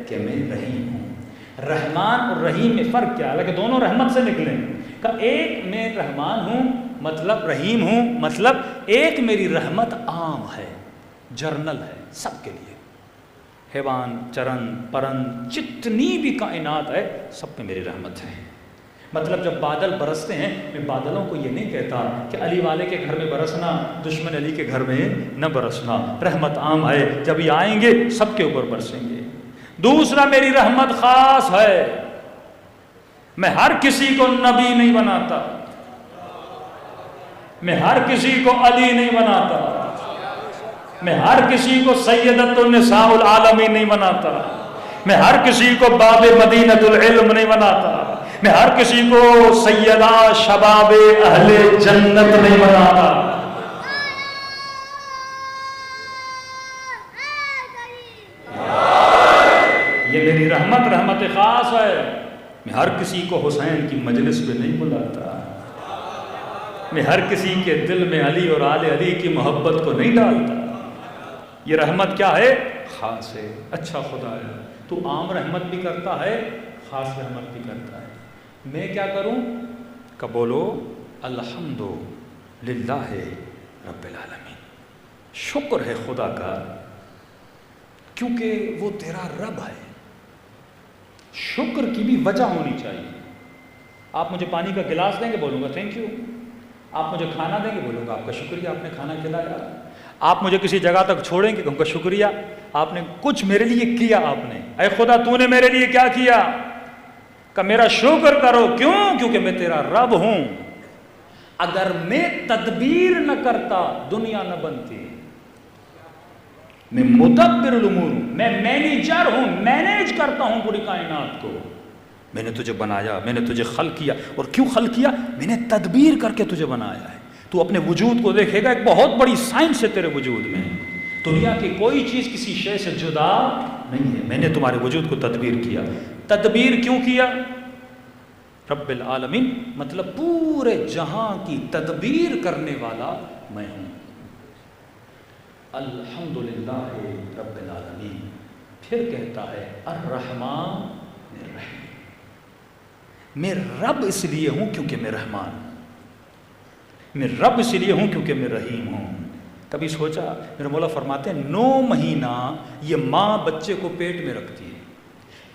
کہ میں رحیم ہوں. رحمان اور رحیم میں فرق کیا ہے؟ حالانکہ دونوں رحمت سے نکلے. کہ ایک میں رحمان ہوں مطلب رحیم ہوں مطلب ایک میری رحمت عام ہے, جرنل ہے, سب کے لیے. حیوان, چرند, پرند, جتنی بھی کائنات ہے سب پہ میری رحمت ہے. مطلب جب بادل برستے ہیں, میں بادلوں کو یہ نہیں کہتا کہ علی والے کے گھر میں برسنا, دشمن علی کے گھر میں نہ برسنا. رحمت عام ہے, جب یہ آئیں گے سب کے اوپر برسیں گے. دوسرا, میری رحمت خاص ہے. میں ہر کسی کو نبی نہیں بناتا, میں ہر کسی کو علی نہیں بناتا, میں ہر کسی کو سیدۃ النساء العالمین نہیں بناتا, میں ہر کسی کو باب مدینۃ العلم نہیں بناتا, میں ہر کسی کو سیدہ شباب اہل جنت نہیں بناتا. یہ میری رحمت خاص ہے. میں ہر کسی کو حسین کی مجلس پہ نہیں بلاتا, میں ہر کسی کے دل میں علی اور آل علی کی محبت کو نہیں ڈالتا. یہ رحمت کیا ہے؟ خاص ہے. اچھا خدا ہے, تو عام رحمت بھی کرتا ہے, خاص رحمت بھی کرتا ہے. میں کیا کروں؟ کہ بولو الحمدللہ رب العالمین. شکر ہے خدا کا, کیونکہ وہ تیرا رب ہے. شکر کی بھی وجہ ہونی چاہیے. آپ مجھے پانی کا گلاس دیں گے, بولوں گا تھینک یو. آپ مجھے کھانا دیں گے, بولوں گا آپ کا شکریہ, آپ نے کھانا کھلایا. آپ مجھے کسی جگہ تک چھوڑیں گے, کہوں گا شکریہ, آپ نے کچھ میرے لیے کیا. آپ نے, اے خدا تو نے میرے لیے کیا کیا؟ کہ میرا شکر کرو. کیوں؟ کیونکہ میں تیرا رب ہوں. اگر میں تدبیر نہ کرتا دنیا نہ بنتی. میں مدبر الامور ہوں, میں مینیجر ہوں, مینیج کرتا ہوں پوری کائنات کو. میں نے تجھے بنایا, میں نے تجھے خلق کیا. اور کیوں خلق کیا؟ میں نے تدبیر کر کے تجھے بنایا ہے. تو اپنے وجود کو دیکھے گا, ایک بہت بڑی سائنس ہے تیرے وجود میں. دنیا کی کوئی چیز کسی شے سے جدا نہیں ہے. میں نے تمہارے وجود کو تدبیر کیا. تدبیر کیوں کیا؟ رب العالمین مطلب پورے جہاں کی تدبیر کرنے والا میں ہوں. الحمدللہ رب العالمین. پھر کہتا ہے الرحمن الرحیم. میں رب اس لیے ہوں کیونکہ میں رحمان ہوں, میں رب اس لیے ہوں کیونکہ میں رحیم ہوں. کبھی سوچا؟ میرے مولا فرماتے ہیں 9 مہینہ یہ ماں بچے کو پیٹ میں رکھتی ہے.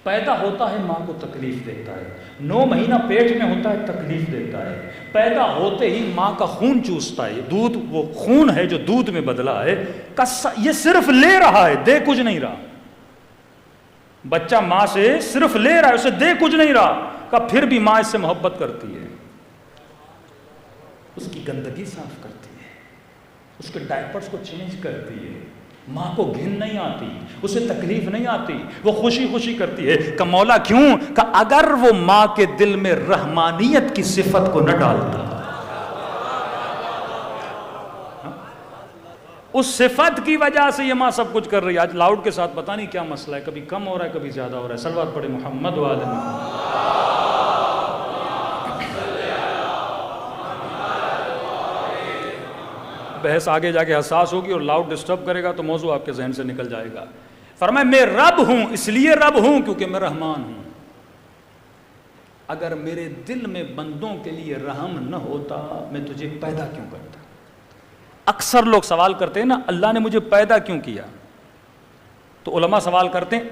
پیدا ہوتا ہے ماں کو تکلیف دیتا ہے, 9 مہینہ پیٹ میں ہوتا ہے تکلیف دیتا ہے. پیدا ہوتے ہی ماں کا خون چوستا ہے, دودھ وہ خون ہے جو دودھ میں بدلا ہے, یہ صرف لے رہا ہے, دے کچھ نہیں رہا. بچہ ماں سے صرف لے رہا ہے, اسے دے کچھ نہیں رہا. کہ پھر بھی ماں اس سے محبت کرتی ہے, اس کی گندگی صاف کرتی ہے, اس کے ڈائپرز کو چینج کرتی ہے. ماں کو گھن نہیں آتی, اسے تکلیف نہیں آتی, وہ خوشی خوشی کرتی ہے. کہ مولا کیوں؟ کہ اگر وہ ماں کے دل میں رحمانیت کی صفت کو نہ ڈالتا, اس صفت کی وجہ سے یہ ماں سب کچھ کر رہی ہے. آج لاؤڈ کے ساتھ پتہ نہیں کیا مسئلہ ہے, کبھی کم ہو رہا ہے کبھی زیادہ ہو رہا ہے. صلوات پڑھے محمد و آل محمد. بحث آگے جا کے حساس ہوگی اور لاؤڈ ڈسٹرب کرے گا تو موضوع آپ کے ذہن سے نکل جائے گا. فرمایا میں رب ہوں, اس لیے رب ہوں کیونکہ میں رحمان ہوں. اگر میرے دل میں بندوں کے لیے رحم نہ ہوتا میں تجھے پیدا کیوں کرتا؟ اکثر لوگ سوال کرتے ہیں نا, اللہ نے مجھے پیدا کیوں کیا؟ تو علماء سوال کرتے ہیں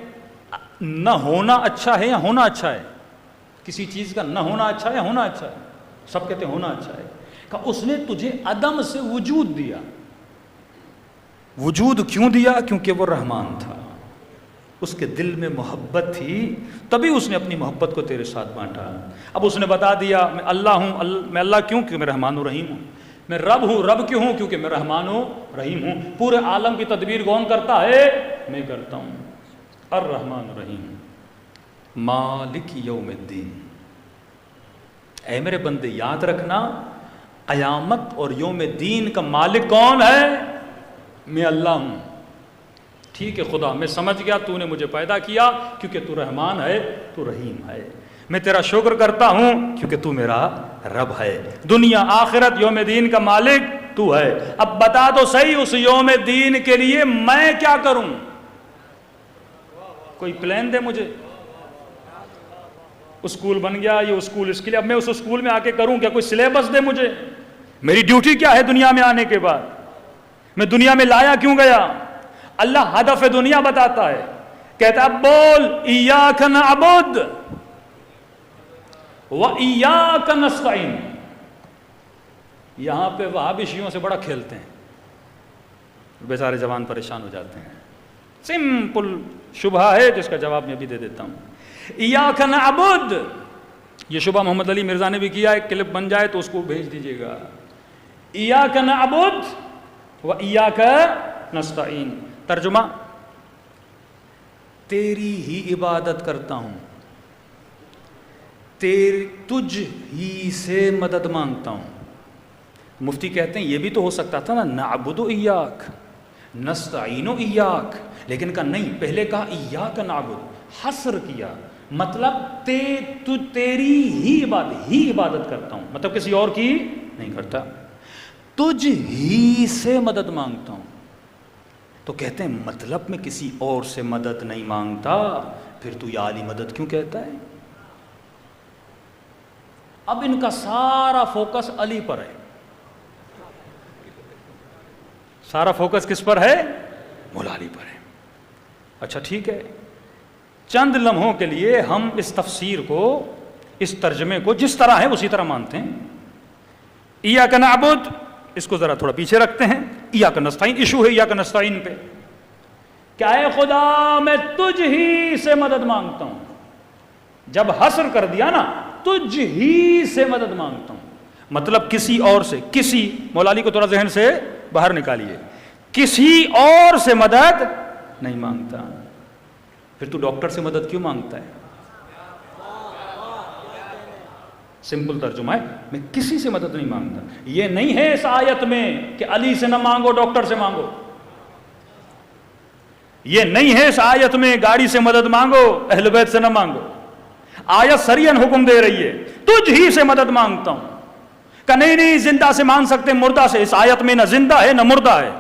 نہ ہونا اچھا ہے یا ہونا اچھا ہے؟ کسی چیز کا نہ ہونا اچھا ہے یا ہونا اچھا ہے؟ سب کہتے ہیں ہونا اچھا ہے. کہ اس نے تجھے عدم سے وجود دیا. وجود کیوں دیا؟ کیونکہ وہ رحمان تھا, اس کے دل میں محبت تھی, تبھی اس نے اپنی محبت کو تیرے ساتھ بانٹا. اب اس نے بتا دیا میں اللہ ہوں. میں اللہ کیوں؟ کیونکہ میں رحمان و رحیم ہوں. میں رب ہوں. رب کیوں ہوں؟ کیونکہ میں رحمان و رحیم ہوں. پورے عالم کی تدبیر کون کرتا ہے؟ میں کرتا ہوں. الرحمن الرحیم مالک یوم الدین. اے میرے بندے یاد رکھنا, قیامت اور یوم دین کا مالک کون ہے؟ میں اللہ ہوں. ٹھیک ہے خدا, میں سمجھ گیا تو نے مجھے پیدا کیا کیونکہ تو رحمان ہے, تو رحیم ہے. میں تیرا شکر کرتا ہوں کیونکہ تو میرا رب ہے، دنیا آخرت یوم دین کا مالک تو ہے۔ اب بتا تو صحیح اس یوم دین کے لیے میں کیا کروں؟ کوئی پلان دے مجھے۔ اسکول بن گیا، یہ اسکول اس کے لیے، اب میں اس اسکول میں آ کے کروں کیا؟ کوئی سلیبس دے مجھے، میری ڈیوٹی کیا ہے دنیا میں آنے کے بعد، میں دنیا میں لایا کیوں گیا؟ اللہ ہدف دنیا بتاتا ہے، کہتا ہے بول ایاک نعبد وَإِيَّاكَ نَسْتَعِينُ۔ یہاں پہ وہابی شیعوں سے بڑا کھیلتے ہیں، بیچارے جوان پریشان ہو جاتے ہیں۔ سمپل شبہ ہے جس کا جواب میں بھی دے دیتا ہوں۔ ایاک نعبد، یہ شبہ محمد علی مرزا نے بھی کیا، ایک کلپ بن جائے تو اس کو بھیج دیجئے گا۔ ایاک نعبد وَإِيَّاكَ نَسْتَعِينُ، ترجمہ تیری ہی عبادت کرتا ہوں، تجھ ہی سے مدد مانگتا ہوں۔ مفتی کہتے ہیں یہ بھی تو ہو سکتا تھا نا، نعبد ایاک نستعین ایاک، لیکن کہا نہیں، پہلے کہا ایاک نعبد، حصر کیا، مطلب تیری ہی عبادت کرتا ہوں، مطلب کسی اور کی نہیں کرتا، تجھ ہی سے مدد مانگتا ہوں۔ تو کہتے ہیں مطلب میں کسی اور سے مدد نہیں مانگتا، پھر تو یا علی مدد کیوں کہتا ہے؟ اب ان کا سارا فوکس علی پر ہے، سارا فوکس کس پر ہے؟ مولا علی پر ہے۔ اچھا ٹھیک ہے، چند لمحوں کے لیے ہم اس تفسیر کو، اس ترجمے کو جس طرح ہے اسی طرح مانتے ہیں۔ ایاک نعبد، اس کو ذرا تھوڑا پیچھے رکھتے ہیں، ایاک نستعین، ایشو ہے ایاک نستعین پہ، کیا ہے خدا میں تجھ ہی سے مدد مانگتا ہوں۔ جب حصر کر دیا نا، تجھ ہی سے مدد مانگتا ہوں، مطلب کسی اور سے، کسی، مولا علی کو تھوڑا ذہن سے باہر نکالیے، کسی اور سے مدد نہیں مانگتا۔ پھر تو ڈاکٹر سے مدد کیوں مانگتا ہے؟ سمپل ترجمہ ہے، میں کسی سے مدد نہیں مانگتا۔ یہ نہیں ہے اس آیت میں کہ علی سے نہ مانگو ڈاکٹر سے مانگو، یہ نہیں ہے اس آیت میں گاڑی سے مدد مانگو اہل بیت سے نہ مانگو۔ آیت سریعاً حکم دے رہی ہے تجھ ہی سے مدد مانگتا ہوں، کہ نہیں زندہ سے مانگ سکتے مردہ سے، اس آیت میں نہ زندہ ہے نہ مردہ ہے،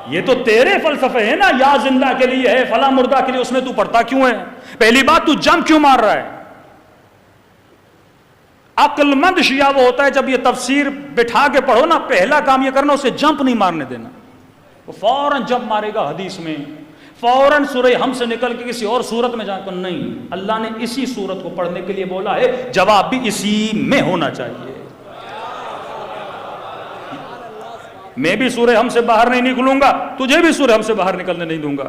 یہ تو تیرے فلسفے ہیں نا، یا زندہ کے لیے ہے فلاں مردہ کے لیے، اس میں تو پڑھتا کیوں ہے؟ پہلی بات تو جمپ کیوں مار رہا ہے؟ عقل مند شیعہ وہ ہوتا ہے جب یہ تفسیر بٹھا کے پڑھو نا، پہلا کام یہ کرنا اسے جمپ نہیں مارنے دینا، وہ فوراً جمپ مارے گا حدیث میں، فوراً سورہ ہم سے نکل کے کسی اور صورت میں جا کر، نہیں، اللہ نے اسی صورت کو پڑھنے کے لیے بولا ہے، جواب بھی اسی میں ہونا چاہیے۔ میں بھی سورہ ہم سے باہر نہیں نکلوں گا، تجھے بھی سورہ ہم سے باہر نکلنے نہیں دوں گا۔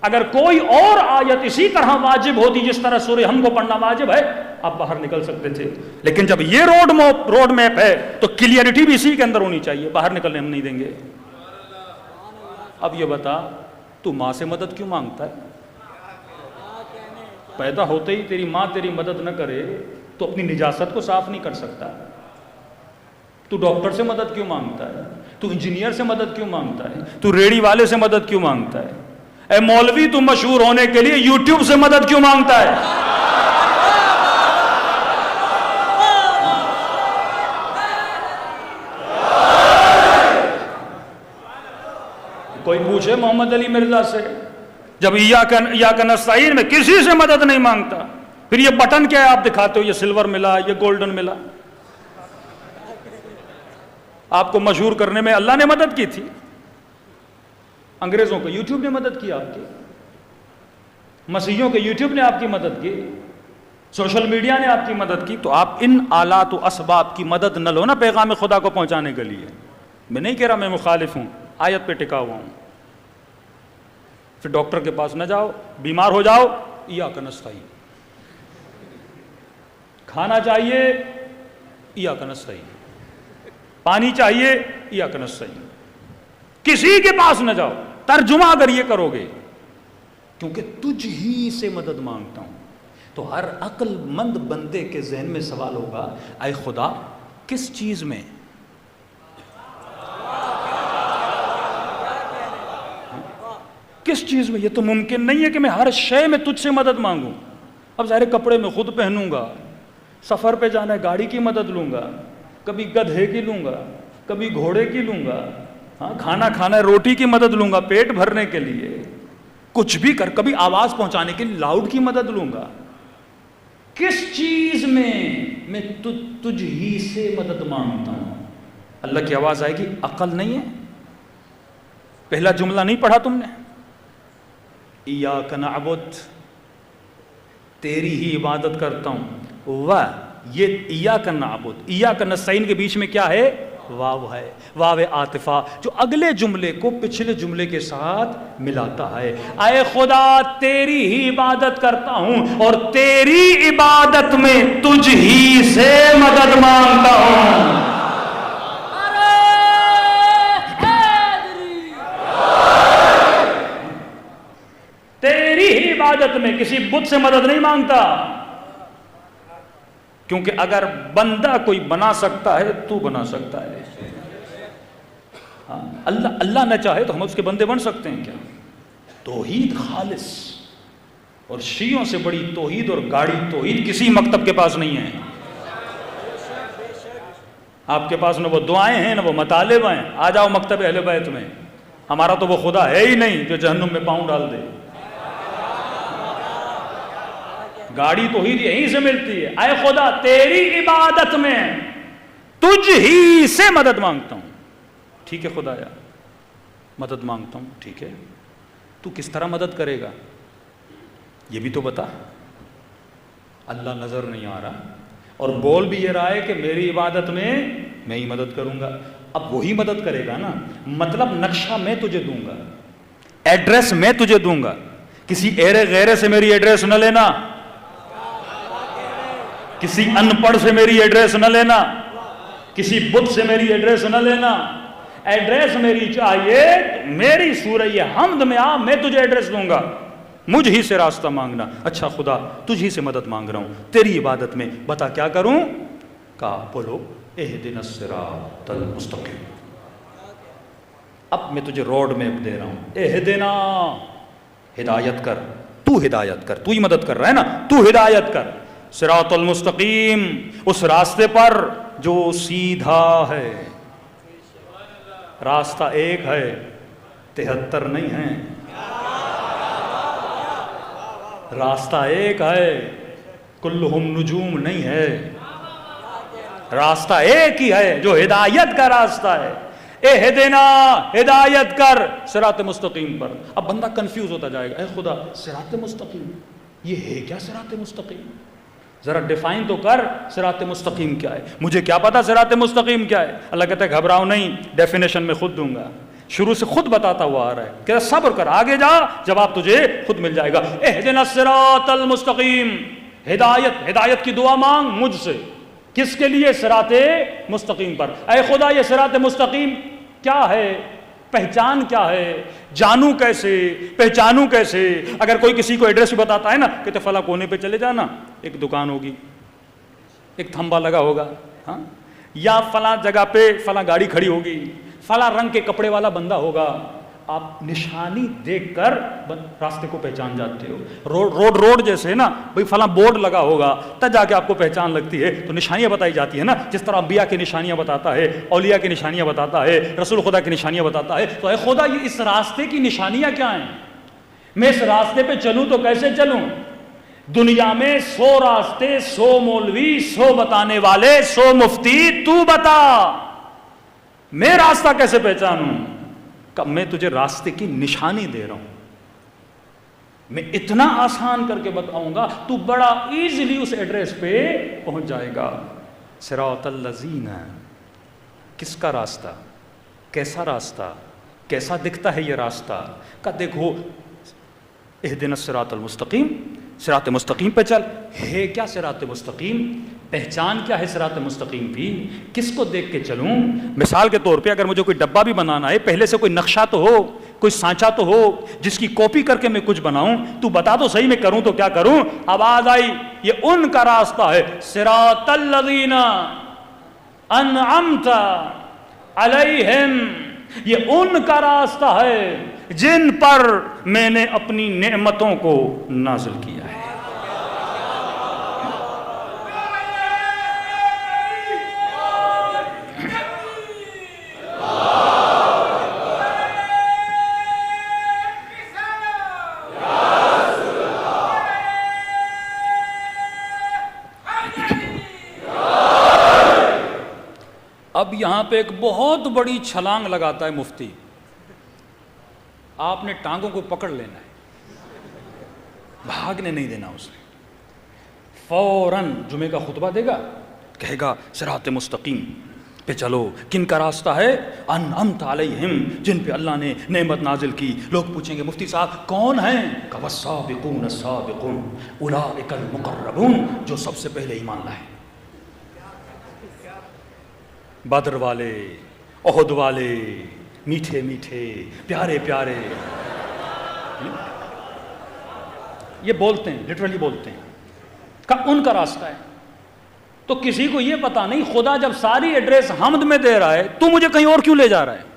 اگر کوئی اور آیت اسی طرح واجب ہوتی جس طرح سورہ ہم کو پڑھنا واجب ہے، آپ باہر نکل سکتے تھے، لیکن جب یہ روڈ میپ ہے تو کلیئرٹی بھی اسی کے اندر ہونی چاہیے، باہر نکلنے ہم نہیں دیں گے۔ اب یہ بتا، تو ماں سے مدد کیوں مانگتا ہے؟ پیدا ہوتے ہی تیری ماں تیری مدد نہ کرے تو اپنی نجاست کو صاف نہیں کر سکتا۔ تو ڈاکٹر سے مدد کیوں مانگتا ہے؟ تو انجینئر سے مدد کیوں مانگتا ہے؟ تو ریڑھی والے سے مدد کیوں مانگتا ہے؟ اے مولوی، تو مشہور ہونے کے لیے یوٹیوب سے مدد کیوں مانگتا ہے؟ کوئی پوچھے محمد علی مرزا سے، جب ایاک نستعین میں کسی سے مدد نہیں مانگتا، پھر یہ بٹن کیا ہے آپ دکھاتے ہو، یہ سلور ملا، یہ گولڈن ملا؟ آپ کو مشہور کرنے میں اللہ نے مدد کی تھی، انگریزوں کو یوٹیوب نے مدد کی، آپ کی مسیحیوں کے یوٹیوب نے آپ کی مدد کی، سوشل میڈیا نے آپ کی مدد کی، تو آپ ان آلات و اسباب کی مدد نہ لو نا پیغام خدا کو پہنچانے کے لیے۔ میں نہیں کہہ رہا میں مخالف ہوں، آیت پہ ٹکا ہوا ہوں۔ پھر ڈاکٹر کے پاس نہ جاؤ، بیمار ہو جاؤ، ایاک نستعین، کھانا چاہیے ایاک نستعین، پانی چاہیے ایاک نستعین، کسی کے پاس نہ جاؤ۔ ترجمہ اگر یہ کرو گے، کیونکہ تجھ ہی سے مدد مانگتا ہوں، تو ہر عقل مند بندے کے ذہن میں سوال ہوگا، اے خدا کس چیز میں؟ کس چیز میں؟ یہ تو ممکن نہیں ہے کہ میں ہر شے میں تجھ سے مدد مانگوں. اب ظاہر کپڑے میں خود پہنوں گا، سفر پہ جانا ہے گاڑی کی مدد لوں گا، کبھی گدھے کی لوں گا، کبھی گھوڑے کی لوں گا، ہاں کھانا کھانا ہے روٹی کی مدد لوں گا پیٹ بھرنے کے لیے، کچھ بھی کر، کبھی آواز پہنچانے کے لیے لاؤڈ کی مدد لوں گا. کس چیز میں تجھ ہی سے مدد مانگتا ہوں. اللہ کی آواز آئے گی، عقل نہیں ہے؟ پہلا جملہ نہیں پڑھا تم نے؟ ایاک نعبد، تیری ہی عبادت کرتا ہوں. واہ، یہ ایاک نعبد ایاک نستعین کے بیچ میں کیا ہے؟ واو ہے، واو عاطفہ جو اگلے جملے کو پچھلے جملے کے ساتھ ملاتا ہے. اے خدا تیری ہی عبادت کرتا ہوں اور تیری عبادت میں تجھ ہی سے مدد مانگتا ہوں. تیری ہی عبادت میں کسی بت سے مدد نہیں مانگتا، کیونکہ اگر بندہ کوئی بنا سکتا ہے تو بنا سکتا ہے. اللہ نہ چاہے تو ہم اس کے بندے بن سکتے ہیں کیا؟ توحید خالص، اور شیعوں سے بڑی توحید اور گاڑی توحید کسی مکتب کے پاس نہیں ہے. آپ کے پاس نہ وہ دعائیں ہیں نہ وہ مطالب ہیں. آ جاؤ مکتب اہل بیت میں، ہمارا تو وہ خدا ہے ہی نہیں جو جہنم میں پاؤں ڈال دے. گاڑی توحید یہیں سے ملتی ہے. اے خدا تیری عبادت میں تجھ ہی سے مدد مانگتا ہوں. ٹھیک ہے خدایا مدد مانگتا ہوں، ٹھیک ہے تو کس طرح مدد کرے گا یہ بھی تو بتا. اللہ نظر نہیں آ رہا اور بول بھی یہ رہا ہے کہ میری عبادت میں ہی مدد کروں گا. اب وہی مدد کرے گا نا، مطلب نقشہ میں تجھے دوں گا، ایڈریس میں تجھے دوں گا. کسی ایرے غیرے سے میری ایڈریس نہ لینا، کسی ان پڑھ سے میری ایڈریس نہ لینا، کسی بت سے میری ایڈریس نہ لینا. ایڈریس میری چاہیے میری سورہ حمد میں آ، میں تجھے ایڈریس دوں گا. مجھ ہی سے راستہ مانگنا. اچھا خدا تجھ ہی سے مدد مانگ رہا ہوں تیری عبادت میں، بتا کیا کروں؟ کہا بولو اہدنا الصراط المستقیم. اب میں تجھے روڈ میپ دے رہا ہوں. اہدنا، ہدایت کر، تو ہدایت کر، تو ہی مدد کر رہا ہے نا، تو ہدایت کر. صراط المستقیم، اس راستے پر جو سیدھا ہے. راستہ ایک ہے، 73 نہیں ہیں. راستہ ایک ہے، کلہم نجوم نہیں ہے. راستہ ایک ہی ہے جو ہدایت کا راستہ ہے. اہدنا، ہدایت کر صراط مستقیم پر. اب بندہ کنفیوز ہوتا جائے گا، اے خدا صراط مستقیم یہ ہے کیا؟ صراط مستقیم ذرا ڈیفائن تو کر، صراط مستقیم کیا ہے؟ مجھے کیا پتا صراط مستقیم کیا ہے؟ اللہ کہتا ہے گھبراؤ نہیں، ڈیفینیشن میں خود دوں گا. شروع سے خود بتاتا ہوا آ رہا ہے، کہتا صبر کر، آگے جا، جواب تجھے خود مل جائے گا. اہدنا الصراط المستقیم، ہدایت کی دعا مانگ مجھ سے. کس کے لیے؟ صراط مستقیم پر. اے خدا یہ صراط مستقیم کیا ہے؟ پہچان کیا ہے؟ جانوں کیسے؟ پہچانوں کیسے؟ اگر کوئی کسی کو ایڈریس بتاتا ہے نا، کہتے فلاں کونے پہ چلے جانا، ایک دکان ہوگی، ایک تھمبا لگا ہوگا، ہاں، یا فلاں جگہ پہ فلاں گاڑی کھڑی ہوگی، فلاں رنگ کے کپڑے والا بندہ ہوگا. آپ نشانی دیکھ کر راستے کو پہچان جاتے ہو. روڈ جیسے ہے نا بھئی فلاں بورڈ لگا ہوگا تب جا کے آپ کو پہچان لگتی ہے. تو نشانیاں بتائی جاتی ہے نا، جس طرح انبیاء کی نشانیاں بتاتا ہے، اولیاء کی نشانیاں بتاتا ہے، رسول خدا کی نشانیاں بتاتا ہے. تو اے خدا یہ اس راستے کی نشانیاں کیا ہیں؟ میں اس راستے پہ چلوں تو کیسے چلوں؟ دنیا میں 100 راستے، 100 مولوی، 100 بتانے والے، 100 مفتی، تو بتا میں راستہ کیسے پہچانوں؟ کہ میں تجھے راستے کی نشانی دے رہا ہوں، میں اتنا آسان کر کے بتاؤں گا تو بڑا ایزیلی اس ایڈریس پہ پہنچ جائے گا. صراط الذین، کس کا راستہ؟ کیسا راستہ؟ کیسا دکھتا ہے یہ راستہ؟ کہ دیکھو اہدنا الصراط المستقیم، صراط مستقیم پہ چل. ہے کیا صراط مستقیم؟ پہچان کیا ہے صراط مستقیم کی؟ کس کو دیکھ کے چلوں؟ مثال کے طور پہ اگر مجھے کوئی ڈبہ بھی بنانا ہے، پہلے سے کوئی نقشہ تو ہو، کوئی سانچہ تو ہو جس کی کاپی کر کے میں کچھ بناؤں. تو بتا تو صحیح میں کروں تو کیا کروں؟ آواز آئی، یہ ان کا راستہ ہے. صراط الذین انعمت علیہم، یہ ان کا راستہ ہے جن پر میں نے اپنی نعمتوں کو نازل کیا ہے۔ اب یہاں پہ ایک بہت بڑی چھلانگ لگاتا ہے مفتی، آپ نے ٹانگوں کو پکڑ لینا ہے، بھاگنے نہیں دینا اسے۔ فوراً جمعے کا خطبہ دے گا، کہے گا صراط مستقیم پہ چلو، کن کا راستہ ہے؟ انعمت علیہم، جن پہ اللہ نے نعمت نازل کی۔ لوگ پوچھیں گے مفتی صاحب کون ہیں؟ کہ والسابقون السابقون اولئک المقربون، جو سب سے پہلے ایمان لائے، بدر والے، احد والے، میٹھے میٹھے، پیارے پیارے، یہ بولتے ہیں، لٹرلی بولتے ہیں کہ ان کا راستہ ہے۔ تو کسی کو یہ پتا نہیں خدا جب ساری ایڈریس حمد میں دے رہا ہے تو مجھے کہیں اور کیوں لے جا رہا ہے؟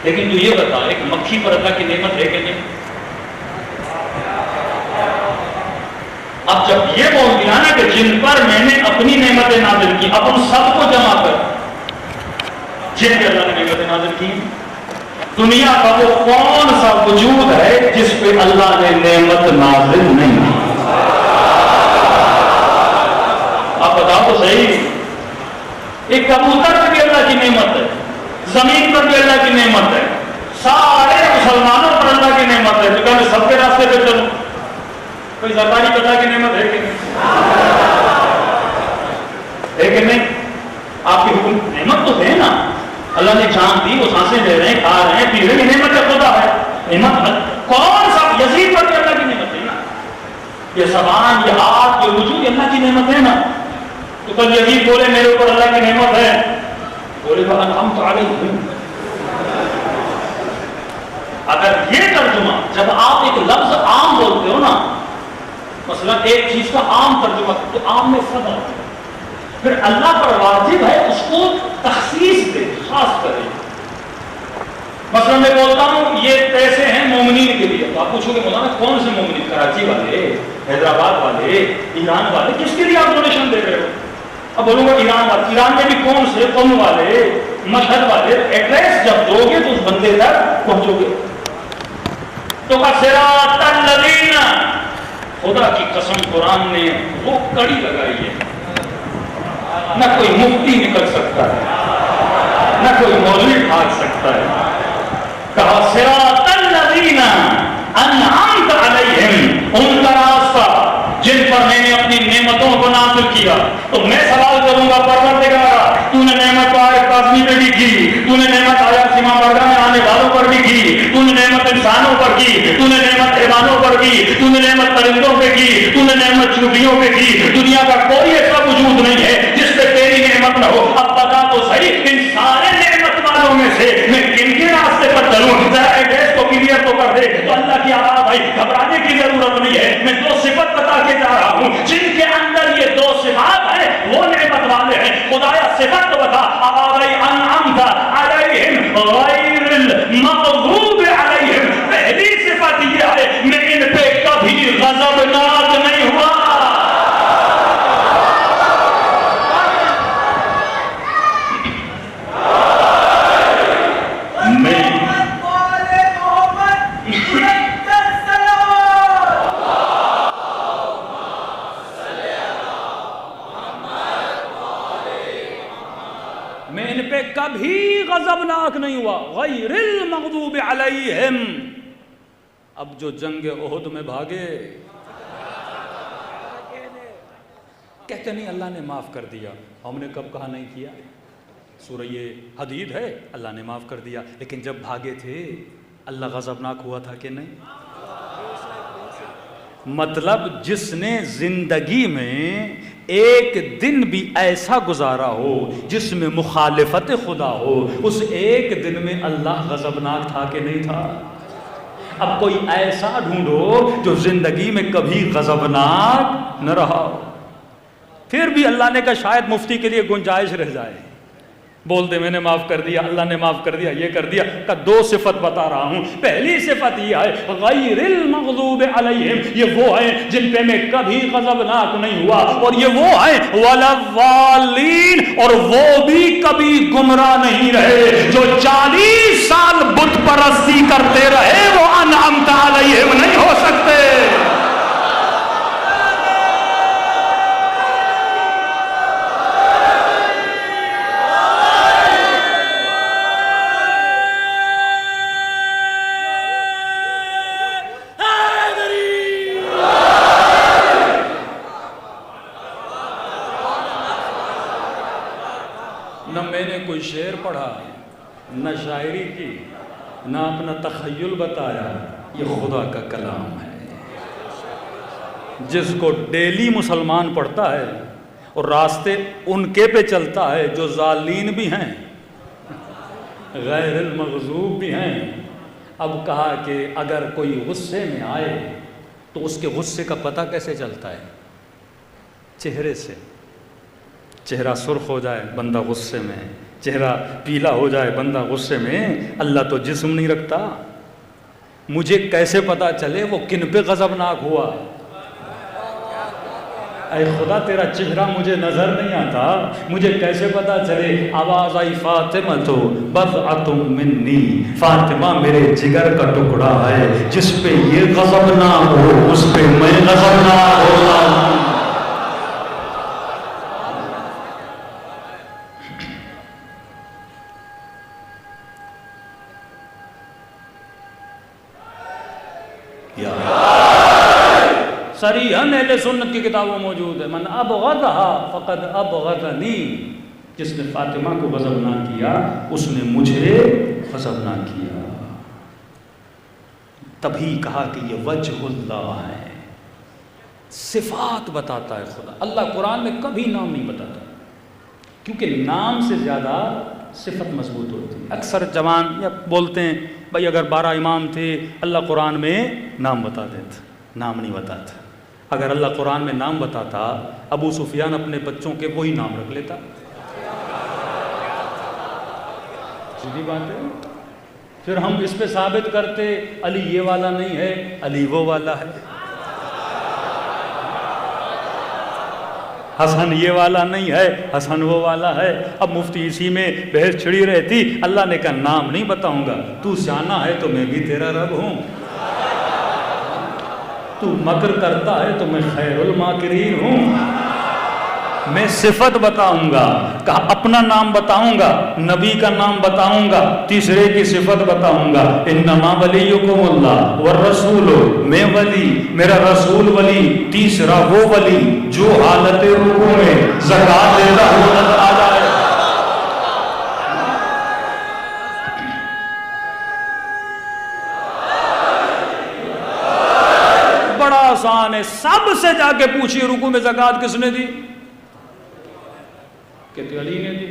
لیکن تو یہ بتا، ایک مکھی پر اللہ کی نعمت ہے کہ نہیں؟ اب جب یہ بول دیا نا کہ جن پر میں نے اپنی نعمتیں نازل کی، اب ان سب کو جمع کر جن پہ اللہ نے نعمتیں نازل کی، دنیا کا وہ کون سا وجود ہے جس پہ اللہ نے نعمت نازل نہیں کی؟ آپ بتاؤ تو صحیح۔ ایک کبوتر پہ بھی اللہ کی نعمت ہے، زمین پر بھی اللہ کی نعمت ہے، سارے مسلمانوں پر اللہ کی نعمت ہے، تو کہ میں سب کے راستے پہ چلوں؟ کوئی سرکاری پتہ کی نعمت ہے کہ نہیں؟ ہے کہ نہیں؟ آپ کی حکم نعمت تو ہے نا، اللہ نے جان دی، وہ سانسیں لے رہے ہیں، کھا رہے ہیں، پی رہے ہیں، نعمت کا خدا ہے۔ نعمت کون سا؟ یزید پر بھی اللہ کی نعمت ہے نا، یہ زبان، یہ ہاتھ، یہ وجود اللہ کی نعمت ہے نا۔ تو کل یزید بولے میرے اوپر اللہ کی نعمت ہے، بولے گا انعمت علیہم۔ اگر یہ ترجمہ، جب آپ ایک لفظ عام بولتے ہو نا، مثلا ایک چیز کا عام ترجمہ تو عام میں فضل، پھر اللہ پر واجب ہے اس کو تخصیص دے، خاص کرے۔ مثلا میں بولتا ہوں یہ پیسے ہیں مومنین کے لیے، تو آپ پوچھو گے مولانا کون سے مومنین؟ کراچی والے، حیدرآباد والے، ایران والے، کس کے لیے آپ ڈونیشن دے رہے ہو؟ اب بولوں گا ایران والے، ایران میں بھی کون سے؟ قم والے، مشہد والے۔ ایڈریس جب دو گے تو اس بندے تک پہنچو گے۔ تو صراط الذین، خدا کی قسم قرآن نے وہ کڑی لگائی ہے، نہ کوئی مفتی نکل سکتا ہے، نہ کوئی مولوی بھاگ سکتا ہے۔ کہا صراط الذین انعمت علیہم، ان کا راستہ جن پر میں نے اپنی نعمتوں کو نازل کیا۔ تو میں سوال کروں گا پروردگار، تو نے نعمت آیت کاظمی پہ بھی کی، تو نے نعمت آیت سیما بردہ میں آنے والوں پر بھی کی، تو نے نعمت انسانوں پر کی، تو نے نعمت حیوانوں پر کی، تو نے نعمت پرندوں پہ کی، تو نے نعمت چوٹیوں پہ کی۔ دنیا کا کوئی ایسا وجود نہیں ہے جس پہ تیری نعمت نہ ہو۔ اب بتا تو صحیح، ان سارے نعمت والوں میں سے میں کن کے راستے پر چلوں؟ ذرا ایڈریس کو کلیئر تو کر دے۔ تو اللہ کی آواز آئی، گھبرانے کی ضرورت نہیں ہے، میں دو صفت بتا کے جا رہا ہوں، جن کے اندر یہ دو صفات ہیں وہ نعمت والے ہیں۔ خدایا صفت تو بتا۔ آواز آئی انعمت علیہم غیر المغضوب علیہم، پہلی صفت یہ ہے میں ان پہ کبھی غضبناک نہیں ہوا۔ میں ان پہ کبھی غضبناک نہیں ہوا، غیر المغضوب علیہم۔ اب جو جنگ احد میں بھاگے کہتے نہیں اللہ نے معاف کر دیا، ہم نے کب کہا نہیں کیا؟ سورہ حدید ہے، اللہ نے معاف کر دیا، لیکن جب بھاگے تھے اللہ غضبناک ہوا تھا کہ نہیں؟ مطلب جس نے زندگی میں ایک دن بھی ایسا گزارا ہو جس میں مخالفت خدا ہو، اس ایک دن میں اللہ غضبناک تھا کہ نہیں تھا؟ اب کوئی ایسا ڈھونڈو جو زندگی میں کبھی غضبناک نہ رہا ہو، پھر بھی اللہ نے کہا شاید مفتی کے لیے گنجائش رہ جائے، بول دے میں نے معاف کر دیا، اللہ نے معاف کر دیا، یہ کر دیا۔ کہ دو صفت بتا رہا ہوں، پہلی صفت یہ ہے غیر المغضوب علیہم، یہ وہ ہیں جن پہ میں کبھی غضبناک نہیں ہوا، اور یہ وہ ہیں ولا الضالین، اور وہ بھی کبھی گمراہ نہیں رہے، جو 40 سال بت پرستی کرتے رہے وہ انعمت علیہم نہیں ہو سکتے۔ نہ میں نے کوئی شعر پڑھا، نہ شاعری کی، نہ اپنا تخیل بتایا، یہ خدا کا کلام ہے جس کو ڈیلی مسلمان پڑھتا ہے اور راستے ان کے پہ چلتا ہے جو ضالین بھی ہیں، غیر المغضوب بھی ہیں۔ اب کہا کہ اگر کوئی غصے میں آئے تو اس کے غصے کا پتہ کیسے چلتا ہے؟ چہرے سے۔ چہرہ سرخ ہو جائے بندہ غصے میں، چہرہ پیلا ہو جائے بندہ غصے میں۔ اللہ تو جسم نہیں رکھتا، مجھے کیسے پتا چلے وہ کن پہ غضبناک ہوا؟ اے خدا تیرا چہرہ مجھے نظر نہیں آتا، مجھے کیسے پتا چلے؟ آواز آئی فاطمہ تو بضعۃ منی، فاطمہ میرے جگر کا ٹکڑا ہے، جس پہ یہ غضب نہ ہو اس پہ میں غضب نہ ہوتا ہوں۔ صریحاً اہل سنت کی کتابوں موجود ہے، من ابغضھا فقد ابغضنی، جس نے فاطمہ کو غضب نہ کیا اس نے مجھے غضب نہ کیا۔ تبھی کہا کہ یہ وجہ اللہ ہے، صفات بتاتا ہے خدا۔ اللہ قرآن میں کبھی نام نہیں بتاتا کیونکہ نام سے زیادہ صفت مضبوط ہوتی ہے۔ اکثر جوان یا بولتے ہیں بھائی اگر 12 امام تھے اللہ قرآن میں نام بتا دیتا، نام نہیں بتاتا۔ اگر اللہ قرآن میں نام بتاتا ابو سفیان اپنے بچوں کے وہی نام رکھ لیتا، سیدھی بات ہے۔ پھر ہم اس پہ ثابت کرتے علی یہ والا نہیں ہے، علی وہ والا ہے، حسن یہ والا نہیں ہے، حسن وہ والا ہے۔ اب مفتی اسی میں بحث چھڑی رہتی، اللہ نے کہا نام نہیں بتاؤں گا، تو سیانا ہے تو میں بھی تیرا رب ہوں، تو مکر کرتا ہے تو میں خیر الماکرین ہوں۔ میں صفت بتاؤں گا، کہا اپنا نام بتاؤں گا، نبی کا نام بتاؤں گا، تیسرے کی صفت بتاؤں گا، انما ولیکم اللہ والرسول، میں ولی، میرا رسول ولی، تیسرا وہ ولی جو حالت رکوع میں زکوٰۃ دیتا ہوا نظر آ جائے۔ بڑا آسان ہے، سب سے جا کے پوچھیے رکوع میں زکوٰۃ کس نے دی؟ کہتے علی نے دی،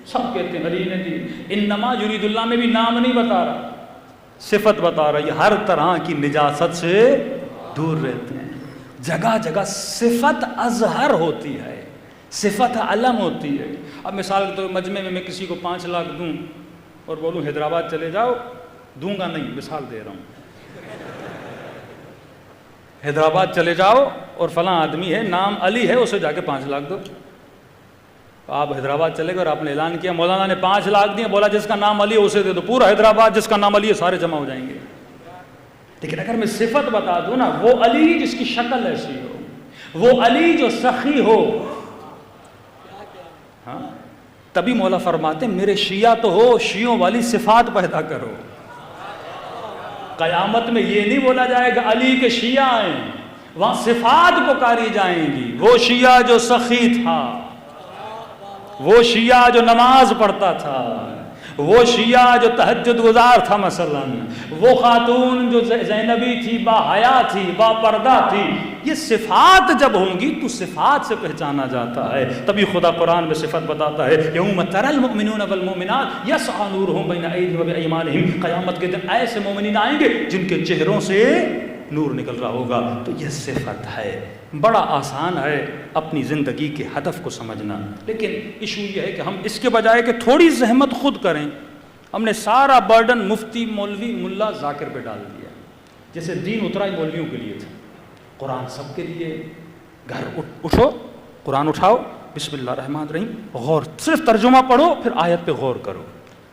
سب کہتے ہیں علی نے دی۔ انما یرید اللہ میں بھی نام نہیں بتا رہا، صفت بتا رہا، یہ ہر طرح کی نجاست سے دور رہتے ہیں۔ جگہ جگہ صفت اظہر ہوتی ہے، صفت علم ہوتی ہے۔ اب مثال کے طور مجمع میں کسی کو 5 لاکھ دوں اور بولوں حیدرآباد چلے جاؤ، دوں گا نہیں، مثال دے رہا ہوں، حیدرآباد چلے جاؤ اور فلاں آدمی ہے نام علی ہے اسے جا کے 5 لاکھ دو۔ آپ حیدرآباد چلے گئے اور آپ نے اعلان کیا مولانا نے 5 لاکھ دیے، بولا جس کا نام علی ہے اسے دے دو، پورا حیدرآباد جس کا نام علی ہے سارے جمع ہو جائیں گے۔ لیکن اگر میں صفت بتا دوں نا، وہ علی جس کی شکل ایسی ہو، وہ علی جو سخی ہو، ہاں تبھی مولا فرماتے ہیں میرے شیعہ تو ہو، شیعوں والی صفات پیدا کرو۔ قیامت میں یہ نہیں بولا جائے گا علی کے شیعہ ہیں، وہاں صفات پکاری جائیں گی۔ وہ شیعہ جو سخی تھا، وہ شیعہ جو نماز پڑھتا تھا، وہ شیعہ جو تہجد گزار تھا مثلا، وہ خاتون جو زینبی تھی، با حیا تھی، با پردہ تھی، یہ صفات جب ہوں گی تو صفات سے پہچانا جاتا ہے۔ تبھی خدا قرآن میں صفت بتاتا ہے یوم تری المؤمنون والمؤمنات یسعی نورہم بین ایدیہم وبایمانہم، قیامت کے دن ایسے مومنین آئیں گے جن کے چہروں سے نور نکل رہا ہوگا۔ تو یہ صفت ہے۔ بڑا آسان ہے اپنی زندگی کے ہدف کو سمجھنا، لیکن ایشو یہ ہے کہ ہم اس کے بجائے کہ تھوڑی زحمت خود کریں، ہم نے سارا برڈن مفتی، مولوی، ملا، ذاکر پہ ڈال دیا۔ جیسے دین اترا ہی مولویوں کے لیے تھا، قرآن سب کے لیے۔ گھر اٹھو، قرآن اٹھاؤ، بسم اللہ الرحمن الرحیم، غور، صرف ترجمہ پڑھو، پھر آیت پہ غور کرو،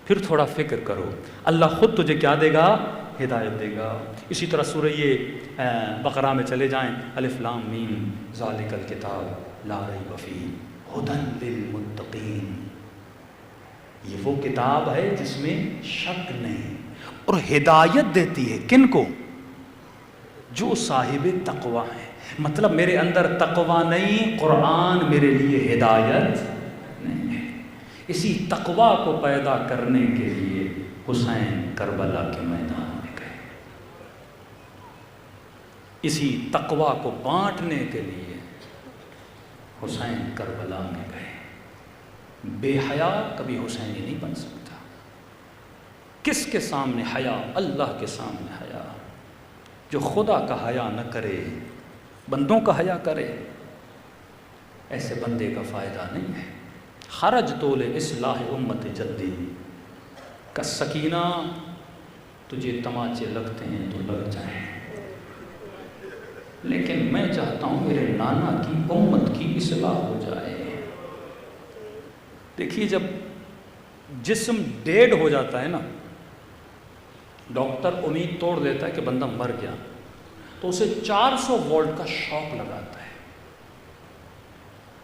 پھر تھوڑا فکر کرو، اللہ خود تجھے کیا دے گا؟ ہدایت دے گا۔ اسی طرح سورہ بقرہ میں چلے جائیں، الف لام میم ذالک الکتاب لا ریب فیہ ھدی للمتقین، یہ وہ کتاب ہے جس میں شک نہیں، اور ہدایت دیتی ہے کن کو؟ جو صاحب تقوی ہے۔ مطلب میرے اندر تقوی نہیں، قرآن میرے لیے ہدایت نہیں ہے۔ اسی تقوی کو پیدا کرنے کے لیے حسین کربلا کے میدان میں گئے، اسی تقوی کو بانٹنے کے لیے حسین کربلا میں گئے۔ بے حیا کبھی حسینی نہیں بن سکتا۔ کس کے سامنے حیا؟ اللہ کے سامنے حیا۔ جو خدا کا حیا نہ کرے، بندوں کا حیا کرے، ایسے بندے کا فائدہ نہیں ہے۔ خرج طول اصلاح امت جدی کا سکینہ، تجھے تماچے لگتے ہیں تو لگ جائیں، لیکن میں چاہتا ہوں میرے نانا کی امت کی اصلاح ہو جائے۔ دیکھیے جب جسم ڈیڈ ہو جاتا ہے نا، ڈاکٹر امید توڑ دیتا ہے کہ بندہ مر گیا، تو اسے 400 وولٹ کا شاک لگاتا ہے۔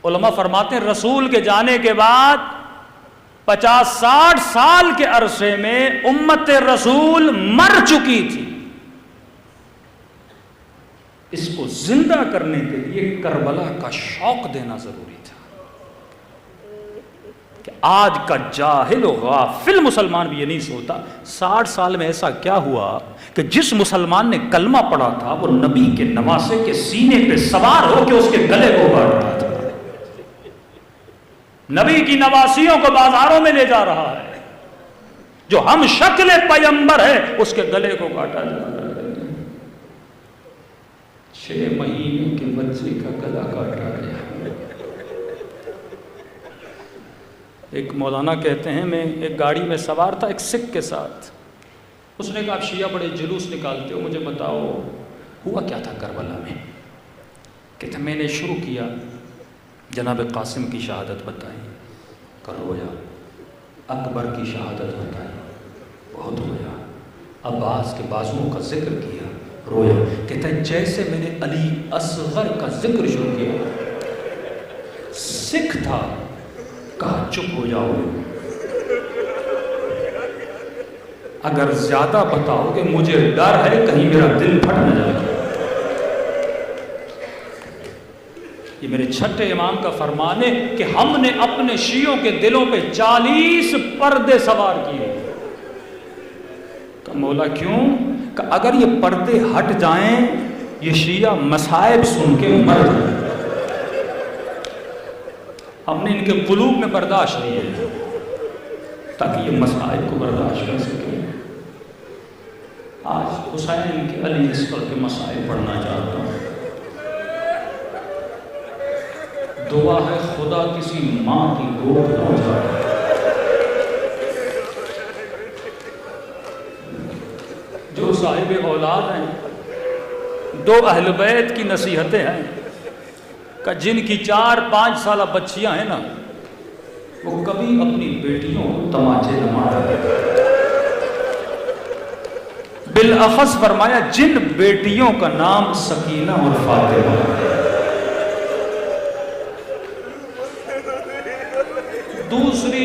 علماء فرماتے ہیں رسول کے جانے کے بعد 50-60 سال کے عرصے میں امت رسول مر چکی تھی۔ اس کو زندہ کرنے کے لیے کربلا کا شوق دینا ضروری تھا کہ آج کا جاہل و غافل مسلمان بھی یہ نہیں سوچتا 60 سال میں ایسا کیا ہوا کہ جس مسلمان نے کلمہ پڑھا تھا وہ نبی کے نواسے کے سینے پہ سوار ہو کے اس کے گلے کو کاٹ رہا تھا، نبی کی نواسیوں کو بازاروں میں لے جا رہا ہے، جو ہم شکل پیغمبر ہے اس کے گلے کو کاٹا جا رہا ہے۔ 6 مہینے کے بچے کا گلا کاٹا گیا۔ ایک مولانا کہتے ہیں میں ایک گاڑی میں سوار تھا ایک سکھ کے ساتھ، اس نے کہا آپ شیعہ بڑے جلوس نکالتے ہو، مجھے بتاؤ ہوا کیا تھا کربلا میں؟ کہتے میں نے شروع کیا، جناب قاسم کی شہادت بتائی، رویا، اکبر کی شہادت بتائی، بہت رویا، عباس کے بازوؤں کا ذکر کیا، رویا۔ کہتا ہے جیسے میں نے علی اصغر کا ذکر شروع کیا، سکھ تھا، کہا چپ ہو جاؤ، اگر زیادہ بتاؤ گے مجھے ڈر ہے کہیں میرا دل پھٹ نہ جائے۔ یہ میرے چھٹے امام کا فرمان ہے کہ ہم نے اپنے شیعوں کے دلوں پہ 40 پردے سوار کیے۔ کہ مولا کیوں؟ کہ اگر یہ پردے ہٹ جائیں یہ شیعہ مصائب سن کے مر جائیں، ہم نے ان کے قلوب میں برداشت نہیں ہے تاکہ یہ مصائب کو برداشت کر سکے۔ آج حسین کے علی اصغر کے مصائب پڑھنا چاہتا ہوں، دعا ہے خدا کسی ماں کی گود نہ اجاڑے۔ جو صاحب اولاد ہیں، 2 اہل بیت کی نصیحتیں ہیں کہ جن کی 4-5 سالہ بچیاں ہیں نا، وہ کبھی اپنی بیٹیوں کو تماچے نہ مارے۔ بالاخص فرمایا جن بیٹیوں کا نام سکینہ اور فاطمہ ہے۔ دوسری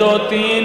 2-3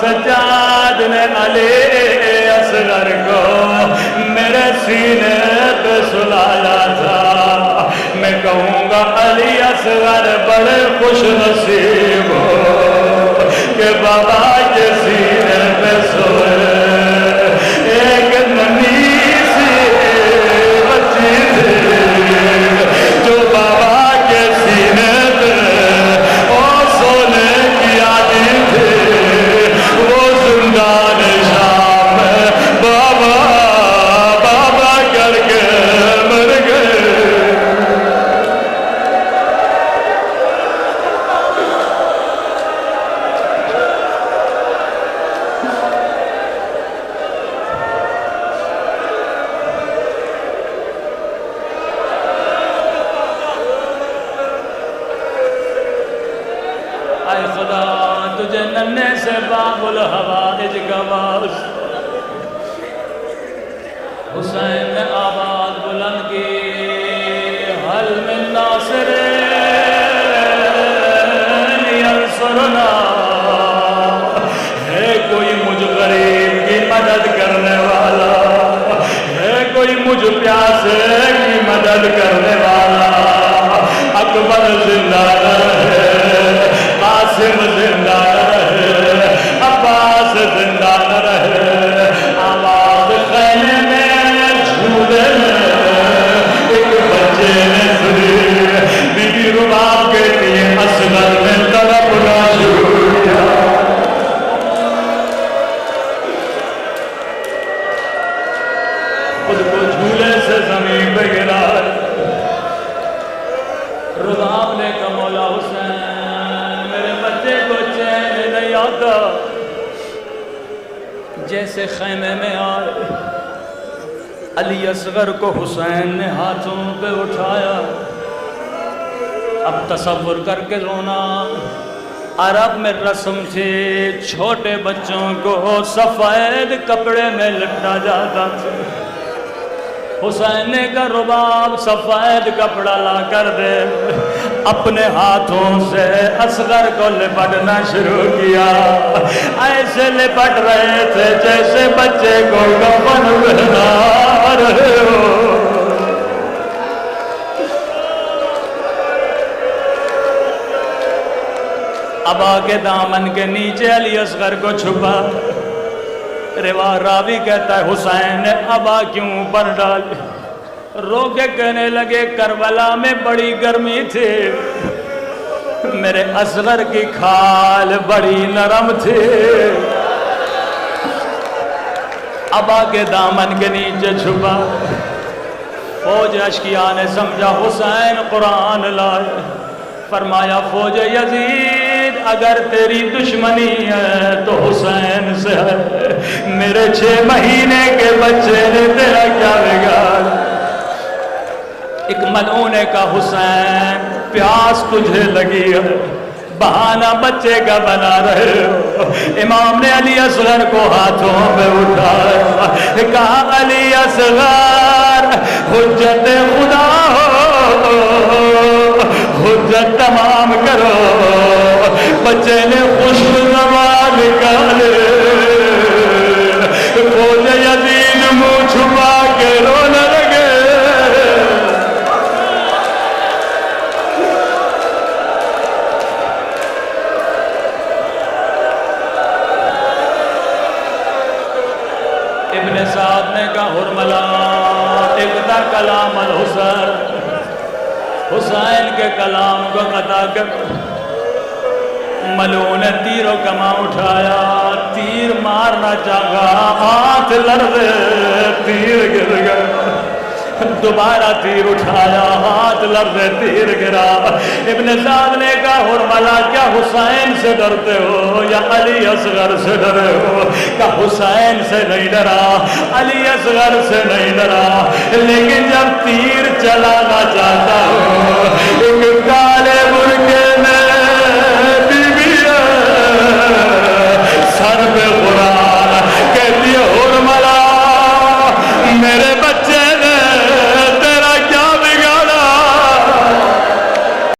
سجاد نے علی اصغر کو میرے سینے پہ سلایا تھا، میں کہوں گا علی اصغر بڑے خوش نصیب ہو کہ بابا کے سینے پہ سوئے۔ ایک ننھی سی بچی تھی جو بابا کے سینے پہ سونے کی عادی تھی، وہ زندان شام میں بابا بابا کر کے مر گئے۔ اے خدا تجھے ننے سے باب الحوائج کا واسطہ، حسین نے آواز بلند کی، حل من ناصر ینصرنا، ہے کوئی مجھ غریب کی مدد کرنے والا، ہے کوئی مجھ پیاسے کی مدد کرنے والا؟ اکبر زندہ رہے، قاسم زندہ رہے، عباس زندہ رہے۔ آواز خیمے میں جھولے میں ایک بچے نے سنی، بی بی رباب کہتی ہے اصغر نے تڑپنا شروع کیا۔ خود کو جھولے سے زمین پہ گرا، رباب نے کہا مولا حسین میرے بچے کو چین نہیں آتا، جیسے خیمے میں آئے علی اصغر کو حسین نے ہاتھوں پہ اٹھایا۔ اب تصور کر کے رونا، عرب میں رسم تھی چھوٹے بچوں کو سفید کپڑے میں لپٹا جاتا تھا۔ حسین نے کہا رباب سفید کپڑا لا کر دے، اپنے ہاتھوں سے اصغر کو لپٹنا شروع کیا، ایسے لپٹ رہے تھے جیسے بچے کو کفن پہنا رہے ہو۔ ابا کے دامن کے نیچے علی اصغر کو چھپا، راوی کہتا ہے حسین نے ابا کیوں پر ڈال، رو کے کہنے لگے کربلا میں بڑی گرمی تھی، میرے اصغر کی کھال بڑی نرم تھی۔ ابا کے دامن کے نیچے چھپا، فوج اشکیا نے سمجھا حسین قرآن لائے، فرمایا فوج یزید اگر تیری دشمنی ہے تو حسین سے ہے، میرے 6 مہینے کے بچے نے تیرا کیا بگاڑ؟ ایک ملعون نے کہا حسین پیاس تجھے لگی ہے، بہانہ بچے کا بنا رہے ہو۔ امام نے علی اصغر کو ہاتھوں پہ اٹھایا، کہا علی اصغر حجت خدا ہو، حجت تمام کرو۔ بچے نے خوشب زبان نکالے، فوج یزید منہ چھپا کے رونے لگے۔ ابن سعد نے کہا حرملا اقطع کلام الحسین، حسین کے کلام کو قطع کر۔ ملعون نے تیر و کمان اٹھایا، تیر مارنا چاہا، ہاتھ لرزے، تیر گر گیا، دوبارہ تیر اٹھایا، ہاتھ لرزے، تیر گرا۔ ابن سعد نے کہا حرملا کیا حسین سے ڈرتے ہو یا علی اصغر سے ڈرے ہو؟ کہا حسین سے نہیں ڈرا، علی اصغر سے نہیں ڈرا، لیکن جب تیر چلانا چاہتا ہوں ایک کالے برقعے میں سر پہ